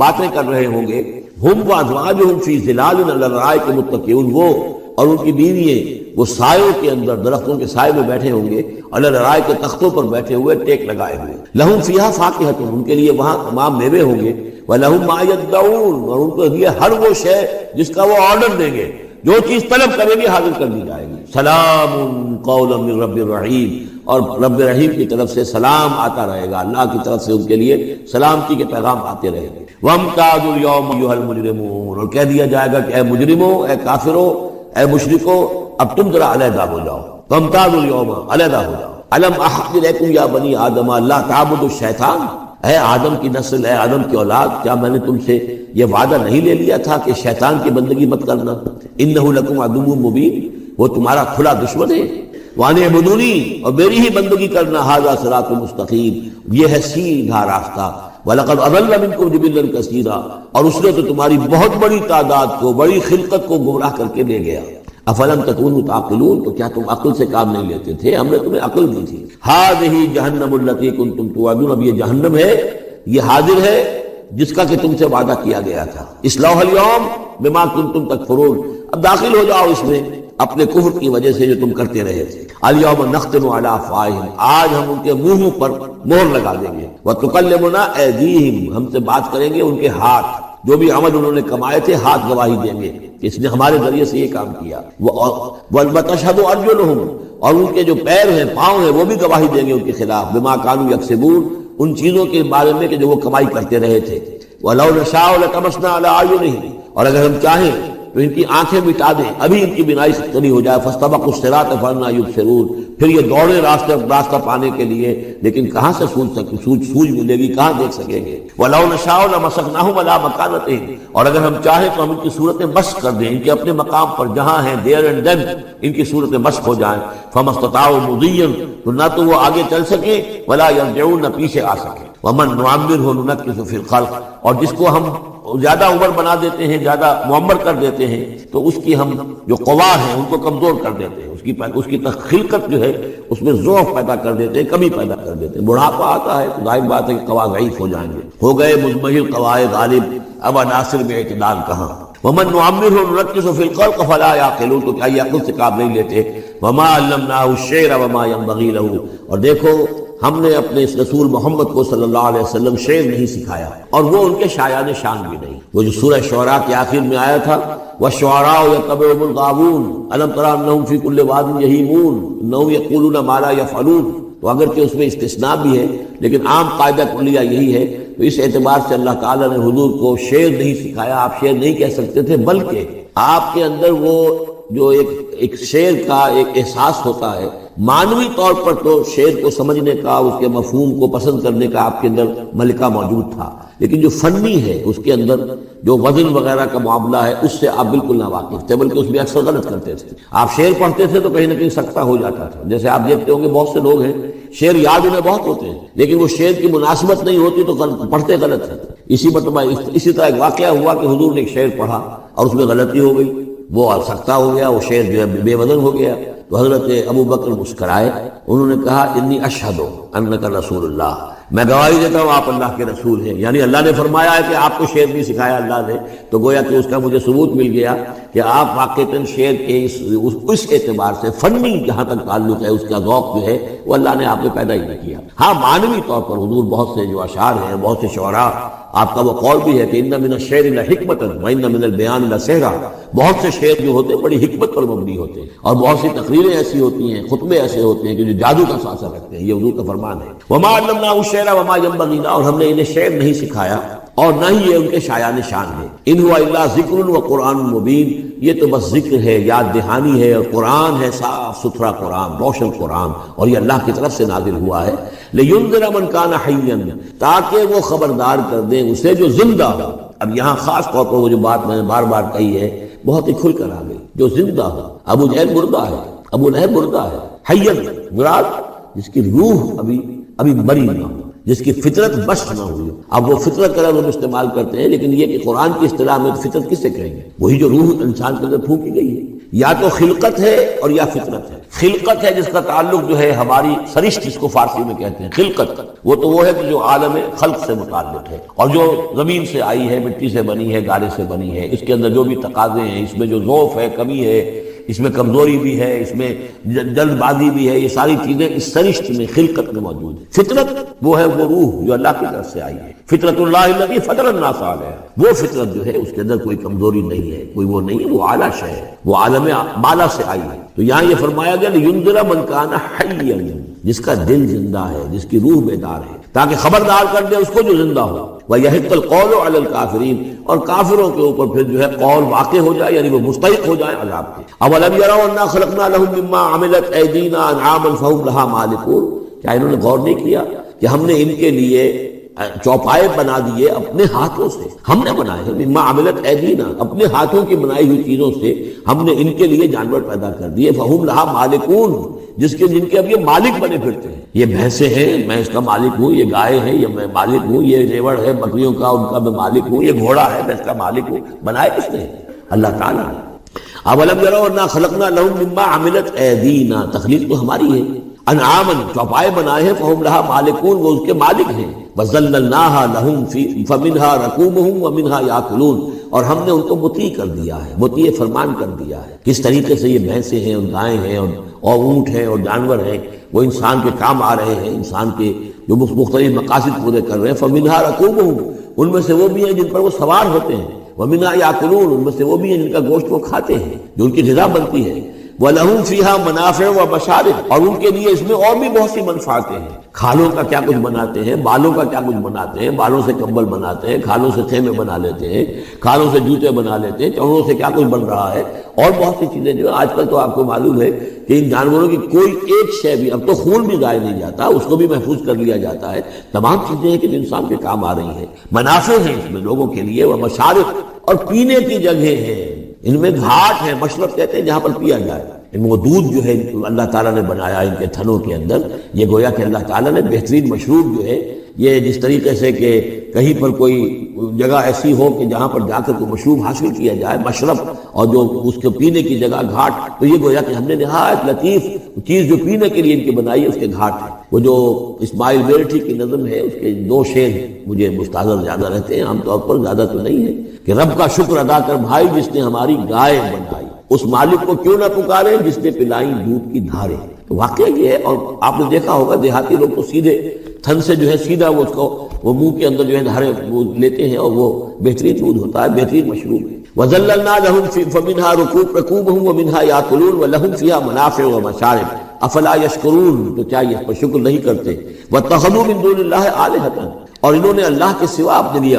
باتیں کر رہے ہوں گے۔ هُمْ وَأَزْوَاجُهُمْ فِي ظِلَالٍ عَلَى الْأَرَائِكِ مُتَّكِئُونَ، وہ اور ان کی بیوییں وہ سایوں کے اندر، درختوں کے سائے میں بیٹھے ہوں گے، علی الارائک کے تختوں پر بیٹھے ہوئے، ٹیک لگائے ہوئے۔ لہم فیہا فاکہۃ، ان کے لیے وہاں تمام میوے ہوں گے، ولہم ما یدعون، اور ان کو لیے ہر وہ شے جس کا وہ آرڈر دیں گے، جو چیز طلب کریں گے حاضر کر دی جائے گی۔ سلام قولا من رب الرحیم، اور رب رحیم کی طرف سے سلام آتا رہے گا، اللہ کی طرف سے ان کے لیے سلامتی کے پیغام آتے رہے گے۔ وَامْتَازُوا الْيَوْمَ أَيُّهَا الْمُجْرِمُونَ، اور کہہ دیا جائے گا کہ اے مجرموں، اے کافروں، اے مشرکو، اب تم ذرا علیحدہ ہو جاؤ۔ وَامْتَازُوا الْيَوْمَ، علیحدہ ہو جاؤ۔ أَلَمْ أَعْهِدْ إِلَيْكُمْ يَا بَنِي آدَمَ أَلَّا تَعْبُدُوا الشَّيْطَانَ، اے آدم کی نسل، اے آدم کی اولاد، کیا میں نے تم سے یہ وعدہ نہیں لے لیا تھا کہ شیطان کی بندگی مت کرنا؟ إِنَّهُ لَكُمْ عَدُوٌّ مُبِينٌ، وہ تمہارا کھلا دشمن ہے۔ وَأَنِ اعْبُدُونِي، اور میری ہی بندگی کرنا، هَذَا صِرَاطٌ مُسْتَقِيمٌ، یہ ہے سیدھا راستہ۔ وَلَقَدْ أَضَلَّ مِنكُمْ جِبِلًّا كَثِيرًا، اور اس نے تو تمہاری بہت بڑی تعداد کو، بڑی خلقت کو گمراہ کر کے لے گیا۔ افلم تکونوا تعقلون، تو کیا تم عقل سے کام نہیں لیتے تھے؟ ہم نے تمہیں عقل دی تھی۔ هذه جہنم التي كنتم توعدون، اب یہ جہنم ہے، یہ حاضر ہے جس کا کہ تم سے وعدہ کیا گیا تھا۔ اصلوها اليوم بما كنتم تکفرون، اب داخل ہو جاؤ اس میں اپنے کفر کی وجہ سے جو تم کرتے رہے تھے۔ اليوم نختم على افواہہم، آج ہم ان کے منہوں پر مہر لگا دیں گے۔ وتکلمنا ایدیہم، ہم سے بات کریں گے ان کے ہاتھ، جو بھی عمل انہوں نے کمائے تھے ہاتھ گواہی دیں گے کہ اس نے ہمارے ذریعے سے یہ کام کیا۔ وتشہد ارجلہم، اور ان کے جو پیر ہیں، پاؤں ہیں، وہ بھی گواہی دیں گے ان کے خلاف، بما کانوا یکسبون، ان چیزوں کے بارے میں کہ جو وہ کمائی کرتے رہے تھے۔ وَلَوْ نَشَاءُ لَطَمَسْنَا عَلَىٰ أَعْيُنِهِمْ، اور اگر ہم چاہیں تو ان کی آنکھیں مٹا دیں، ابھی ان کی بینائی ختم ہو جائے۔ فَاسْتَبَقُوا الصِّرَاطَ فَأَنَّىٰ يُبْصِرُونَ، پھر یہ دوڑے راستہ پانے کے لیے، لیکن کہاں سے سوجھ ملے گی، کہاں دیکھ سکیں گے۔ وَلَوْ نَشَاءُ لَمَسَخْنَاهُمْ عَلَىٰ مَكَانَتِهِمْ، اور اگر ہم چاہیں تو ہم ان کی صورتیں مسخ کر دیں، ان کے اپنے مقام پر جہاں ہیں، دیر اینڈ دین ان کی صورتیں مسخ ہو جائیں۔ فَمَا اسْتَطَاعُوا مُضِيًّا، تو نہ تو وہ آگے چل سکیں، وَلَا يَرْجِعُونَ، نہ پیچھے آ سکیں۔ وَمَن نُعَمِّرْهُ نُنَكِّسُ فِي الْخَلْقِ، اور جس کو ہم زیادہ عمر بنا دیتے ہیں، زیادہ معمر کر دیتے ہیں، تو اس کی ہم جو قوا ہیں ان کو کمزور کر دیتے ہیں، اس کی خلقت جو ہے اس میں ضعف پیدا کر دیتے ہیں، کمی پیدا کر دیتے ہیں۔ بڑھاپا آتا ہے تو ظاہر بات ہے کہ قوا ضعیف ہو جائیں گے، ہو گئے مزمحل قوائے غالب، اب عناصر میں اعتدال کہاں۔ وَمَن نُعَمِّرْهُ نُنَكِّسُ فِي الْخَلْقِ فَلَا يَعْقِلُونَ، تو کیا یہ عقل سے کام نہیں لیتے۔ وَمَا عَلَّمْنَاهُ الشِّعْرَ وَمَا يَنبَغِي لَهُ، اور دیکھو ہم نے اپنے اس رسول محمد کو صلی اللہ علیہ وسلم شعر نہیں سکھایا، اور وہ ان کے شایان شان بھی نہیں۔ وہ جو سورہ شعراء کے آخر میں آیا تھا، وَالشُّعَرَاءُ يَتَّبِعُهُمُ الْغَاوُونَ أَلَمْ تَرَ أَنَّهُمْ فِي كُلِّ وَادٍ يَهِيمُونَ إِنَّهُمْ يَقُولُونَ مَا لَا يَفْعَلُونَ، تو اگرچہ اس میں استثناء بھی ہے لیکن عام قاعدہ کلیہ یہی ہے۔ تو اس اعتبار سے اللہ تعالیٰ نے حضور کو شعر نہیں سکھایا، آپ شعر نہیں کہہ سکتے تھے، بلکہ آپ کے اندر وہ جو ایک شعر کا ایک احساس ہوتا ہے، معنوی طور پر تو شعر کو سمجھنے کا، اس کے مفہوم کو پسند کرنے کا آپ کے اندر ملکہ موجود تھا، لیکن جو فنی ہے اس کے اندر جو وزن وغیرہ کا معاملہ ہے اس سے آپ بالکل نہ واقف تھے، بلکہ اس میں اکثر غلط کرتے تھے۔ آپ شعر پڑھتے تھے تو کہیں نہ کہیں سکتہ ہو جاتا تھا، جیسے آپ دیکھتے ہوں گے بہت سے لوگ ہیں شعر یاد انہیں بہت ہوتے ہیں، لیکن وہ شعر کی مناسبت نہیں ہوتی تو پڑھتے غلط ہے۔ اسی طرح ایک واقعہ ہوا کہ حضور نے ایک شعر پڑھا اور اس میں غلطی ہو گئی، وہ سکتہ ہو گیا، وہ شعر جو ہے بے وزن ہو گیا۔ تو حضرت ابو بکر مسکرائے، انہوں نے کہا انی اشہد انک رسول اللہ، میں گواہی دیتا ہوں آپ اللہ کے رسول ہیں، یعنی اللہ نے فرمایا ہے کہ آپ کو شعر نہیں سکھایا اللہ نے، تو گویا کہ اس کا مجھے ثبوت مل گیا کہ آپ واقعتاً شعر کے اس اعتبار سے فنی جہاں تک تعلق ہے، اس کا ذوق جو ہے وہ اللہ نے آپ نے پیدا ہی نہیں کیا۔ ہاں معنوی طور پر حضور بہت سے جو اشعار ہیں، بہت سے شعراء، آپ کا وہ قول بھی ہے کہ ان من الشعر لحکمۃ وان من البیان لسحرا، بہت سے شعر جو ہوتے ہیں بڑی حکمت پر مبنی ہوتے ہیں، اور بہت سی تقریریں ایسی ہوتی ہیں، خطبے ایسے ہوتے ہیں کہ جو جادو کا سانسہ رکھتے ہیں، یہ حضور کا فرمان ہے۔ وما علمناه الشعر وما ينبغي له، اور ہم نے انہیں شعر نہیں سکھایا، اور نہ ہی یہ ان کے شایان شان ہے۔ ان ہوا الا ذکر و قرآن مبین، یہ تو بس ذکر ہے، یاد دہانی ہے، اور قرآن ہے، صاف ستھرا قرآن، روشن قرآن، اور یہ اللہ کی طرف سے نازل ہوا ہے۔ لینذر من کان حیا، تاکہ وہ خبردار کر دیں اسے جو زندہ ہو۔ اب یہاں خاص طور پر وہ جو بات میں نے بار بار کہی ہے بہت ہی کھل کر آ گئی، جو زندہ ہو۔ ابو جہل مردہ ہے، ابو لہب مردہ ہے، حیا مراد جس کی روح ابھی مری نہ ہو، جس کی فطرت بش نہ ہوئی۔ اب وہ فطرت کا لفظ ہم استعمال کرتے ہیں، لیکن یہ کہ قرآن کی اصطلاح میں فطرت کس سے کہیں گے؟ وہی جو روح انسان کے اندر پھونکی گئی ہے، یا تو خلقت ہے اور یا فطرت ہے۔ خلقت ہے جس کا تعلق جو ہے ہماری سرشت، جس کو فارسی میں کہتے ہیں خلقت، وہ ہے کہ جو عالم خلق سے متعلق ہے، اور جو زمین سے آئی ہے، مٹی سے بنی ہے، گارے سے بنی ہے، اس کے اندر جو بھی تقاضے ہیں، اس میں جو ضعف ہے، کمی ہے، اس میں کمزوری بھی ہے، اس میں جلد بازی بھی ہے، یہ ساری چیزیں اس سرشت میں خلقت میں موجود ہے۔ فطرت وہ ہے وہ روح جو اللہ کی طرف سے آئی ہے، فطرت اللہ الذی فطر الناس علیہا، وہ فطرت جو ہے اس کے اندر کوئی کمزوری نہیں ہے، کوئی وہ نہیں ہے، وہ اعلیٰ شے ہے، وہ عالم بالا سے آئی ہے۔ تو یہاں یہ فرمایا گیا لینذر من کان حیا، جس کا دل زندہ ہے، جس کی روح بیدار ہے، تاکہ خبردار کر دے اس کو جو زندہ ہو۔ وَيَحِقَّ الْقَوْلُ عَلَى الْكَافِرِينَ، اور کافروں کے اوپر پھر جو ہے قول واقع ہو جائے، یعنی وہ مستحق ہو جائے عذاب کے۔ أَوَلَمْ يَرَوْا أَنَّا خَلَقْنَا لَهُم مِّمَّا عَمِلَتْ أَيْدِينَا أَنْعَامًا فَهُمْ لَهَا مَالِكُونَ، کیا انہوں نے غور نہیں کیا کہ ہم نے ان کے لیے چوپائے بنا دیے اپنے ہاتھوں سے، ہم نے بنائے ہیں، مما عملت ایدینا، اپنے ہاتھوں کی بنائی ہوئی چیزوں سے ہم نے ان کے لیے جانور پیدا کر دیے، فہم لہا مالکون، جن کے اب یہ مالک بنے پھرتے ہیں۔ یہ بھینسیں ہیں، میں اس کا مالک ہوں، یہ گائے ہیں، یہ میں مالک ہوں، یہ ریوڑ ہے بکریوں کا، ان کا میں مالک ہوں، یہ گھوڑا ہے، میں اس کا مالک ہوں۔ بنائے کس نے؟ اللہ تعالیٰ۔ اولم یروا انا خلقنا لهم مما عملت ایدینا، تخلیق تو ہماری ہے، انعامن چوپائے بنائے ہیں، فہم لہا مالکون، وہ اس کے مالک ہیں، وَذَلَّلْنَاهَا لَهُمْ فَمِنْهَا رَكُوبُهُمْ وَمِنْهَا يَأْكُلُونَ، اور ہم نے ان کو مطیع کر دیا ہے، مطیع فرمان کر دیا ہے۔ کس طریقے سے یہ بھینسیں ہیں اور گائیں ہیں اور اونٹ ہیں اور جانور ہیں، وہ انسان کے کام آ رہے ہیں، انسان کے جو مختلف مقاصد پورے کر رہے ہیں۔ فَمِنْهَا رَكُوبُهُمْ، ان میں سے وہ بھی ہیں جن پر وہ سوار ہوتے ہیں، وَمِنْهَا يَأْكُلُونَ، ان میں سے وہ بھی ہیں جن کا گوشت وہ کھاتے ہیں، جو ان کی غذا بنتی ہے۔ وَلَهُمْ فِيهَا مَنَافِعُ وَمَشَارِبُ، اور ان کے لیے اس میں اور بھی بہت سی منفعتیں ہیں۔ کھالوں کا کیا کچھ بناتے ہیں، بالوں کا کیا کچھ بناتے ہیں، بالوں سے کمبل بناتے ہیں، کھالوں سے خیمے بنا لیتے ہیں، کھالوں سے جوتے بنا لیتے ہیں، چمڑوں سے کیا کچھ بن رہا ہے، اور بہت سی چیزیں جو آج کل تو آپ کو معلوم ہے کہ ان جانوروں کی کوئی ایک شے بھی، اب تو خون بھی ضائع نہیں جاتا، اس کو بھی محفوظ کر لیا جاتا ہے۔ تمام چیزیں ہیں کہ جو انسان کے کام آ رہی ہیں، منافع ہیں اس میں لوگوں کے لیے، وہ مشارب، اور پینے کی جگہیں ہیں، ان میں گھاٹ ہے، مشرب کہتے ہیں جہاں پر پیا جائے۔ ان وہ دودھ جو ہے اللہ تعالیٰ نے بنایا ان کے تھنوں کے اندر، یہ گویا کہ اللہ تعالیٰ نے بہترین مشروب جو ہے، یہ جس طریقے سے کہ کہیں پر کوئی جگہ ایسی ہو کہ جہاں پر جا کر کوئی مشروب حاصل کیا جائے، مشرب، اور جو اس کے پینے کی جگہ گھاٹ، تو یہ گویا کہ ہم نے نہایت لطیف چیز جو پینے کے لیے ان کی بنائی ہے، اس کے گھاٹ ہے۔ وہ جو اسماعیل بیرٹھی کی نظم ہے، اس کے 2 شعر مجھے مستحضر زیادہ رہتے ہیں، عام طور پر زیادہ تو نہیں ہے، کہ رب کا شکر ادا کر بھائی جس نے ہماری گائے بنائی، اس مالک کو کیوں نہ پکارے جس نے پلائیں دودھ کی دھاریں۔ تو واقعہ یہ ہے، اور آپ نے دیکھا ہوگا دیہاتی لوگ تو سیدھے تھن سے جو ہے سیدھا وہ منہ کے اندر جو ہے دھاریں وہ لیتے ہیں، اور وہ بہترین دودھ ہوتا ہے، بہترین مشروب ہے۔ وَذَلَّلْنَا لَهُمْ فَمِنْهَا رَكُوبُهُمْ وَمِنْهَا يَأْكُلُونَ وَلَهُمْ فِيهَا مَنَافِعُ وَمَشَارِبُ أَفَلَا يَشْكُرُونَ، تو کیا یہ اس پر شکر نہیں کرتے؟ وَاتَّخَذُوا مِن دُونِ اللَّهِ آلِهَةً، اور انہوں نے اللہ کے سوا اپنے لیے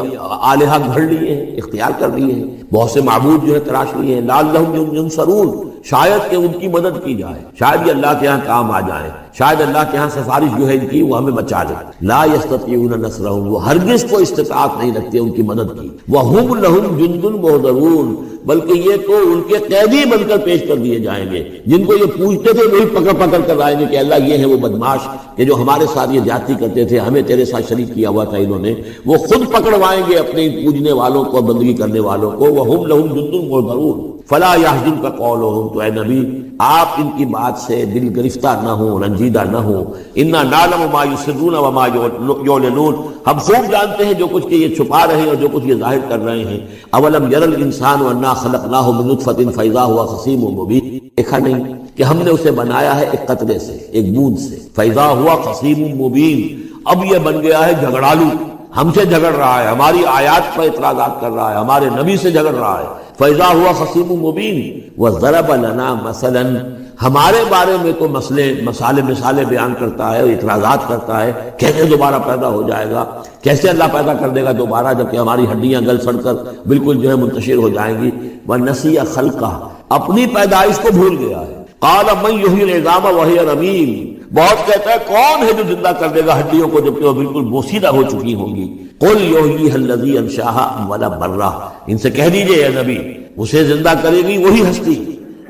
آلہہ گھڑ لیے ہیں، اختیار کر لیے ہیں، بہت سے معبود جو ہے تراش لیے ہیں، لعلہم ینصرون، شاید کہ ان کی مدد کی جائے، شاید یہ اللہ کے ہاں کام آ جائیں، شاید اللہ کے ہاں سفارش جو ہے ان کی وہ ہمیں بچا لے۔ لا یستطیعون نصرہم، وہ ہرگز کو استطاعت نہیں رکھتے ان کی مدد کی۔ وہم لہم جند محضرون، بلکہ یہ تو ان کے قیدی بن کر پیش کر دیے جائیں گے، جن کو یہ پوچھتے تھے وہی پکڑ پکڑ کر آئیں گے کہ اللہ یہ ہے وہ بدماش کہ جو ہمارے ساتھ یہ جاتی کرتے تھے، ہمیں تیرے ساتھ شریک کیا ہوا تھا انہوں نے، وہ خود پکڑوائیں گے اپنے پوجنے والوں کو، بندگی کرنے والوں کو۔ وہم لہم جند محضرون فلا یحزنک قولہم، تو اے نبی آپ ان کی بات سے دل گرفتار نہ ہوں، رنجیدہ نہ ہوں۔ انا نعلم ما یسرون وما یعلنون، ہم خوب جانتے ہیں جو کچھ کہ یہ چھپا رہے ہیں اور جو کچھ یہ ظاہر کر رہے ہیں۔ اولم یر الانسان انا خلقناہ من نطفۃ فاذا هو خصیم مبین، دیکھا نہیں کہ ہم نے اسے بنایا ہے ایک قطرے سے، ایک بوند سے، فاذا هو خصیم مبین، اب یہ بن گیا ہے جھگڑالو، ہم سے جھگڑ رہا ہے، ہماری آیات پر اعتراضات کر رہا ہے، ہمارے نبی سے جھگڑ رہا ہے۔ فَإِذَا هُوَ خَصِيمٌ مُّبِينٌ وَضَرَبَ لَنَا مَثَلًا، ہمارے بارے میں تو مسالے بیان کرتا ہے، اعتراضات کرتا ہے، کیسے دوبارہ پیدا ہو جائے گا، کیسے اللہ پیدا کر دے گا دوبارہ، جبکہ ہماری ہڈیاں گل سڑ کر بالکل جو ہے منتشر ہو جائیں گی۔ وَنَسِيَ خَلْقَهُ، اپنی پیدائش کو بھول گیا ہے۔ قَالَ مَنْ يُحْيِي الْعِظَامَ وَهِيَ رَمِيمٌ، بہت کہتا ہے کون ہے جو زندہ کر دے گا ہڈیوں کو جبکہ وہ بالکل بوسیدہ ہو چکی ہوں گی۔ قُلْ يُحْيِيهَا الَّذِي أَنشَأَهَا أَوَّلَ مَرَّةٍ، ان سے کہہ دیجئے اے نبی، اسے زندہ کرے گی وہی ہستی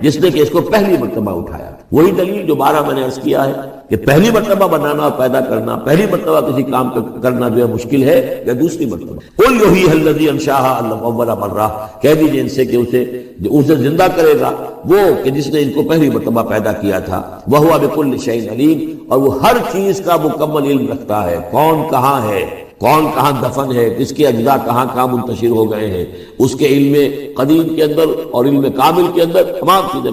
جس نے کہ اس کو پہلی مرتبہ اٹھایا۔ وہی دلیل جو بارہ میں نے عرض کیا ہے کہ پہلی مرتبہ بنانا اور پیدا کرنا، پہلی مرتبہ کسی کام کرنا جو ہے مشکل ہے، یا دوسری مرتبہ۔ قُلْ يُحْيِيهَا الَّذِي أَنشَأَهَا أَوَّلَ مَرَّةٍ، کہہ دیجئے ان سے کہ اسے زندہ کرے گا وہ کہ جس نے ان کو پہلی مرتبہ پیدا کیا تھا۔ وَهُوَ بِكُلِّ شَيْءٍ عَلِيمٌ، اور وہ ہر چیز کا مکمل علم رکھتا ہے، کون کہاں ہے، کون کہاں دفن ہے، کس کے اجزاء کہاں کہاں منتشر ہو گئے ہیں، اس کے علم قدیم کے اندر اور علم کامل کے اندر تمام چیزیں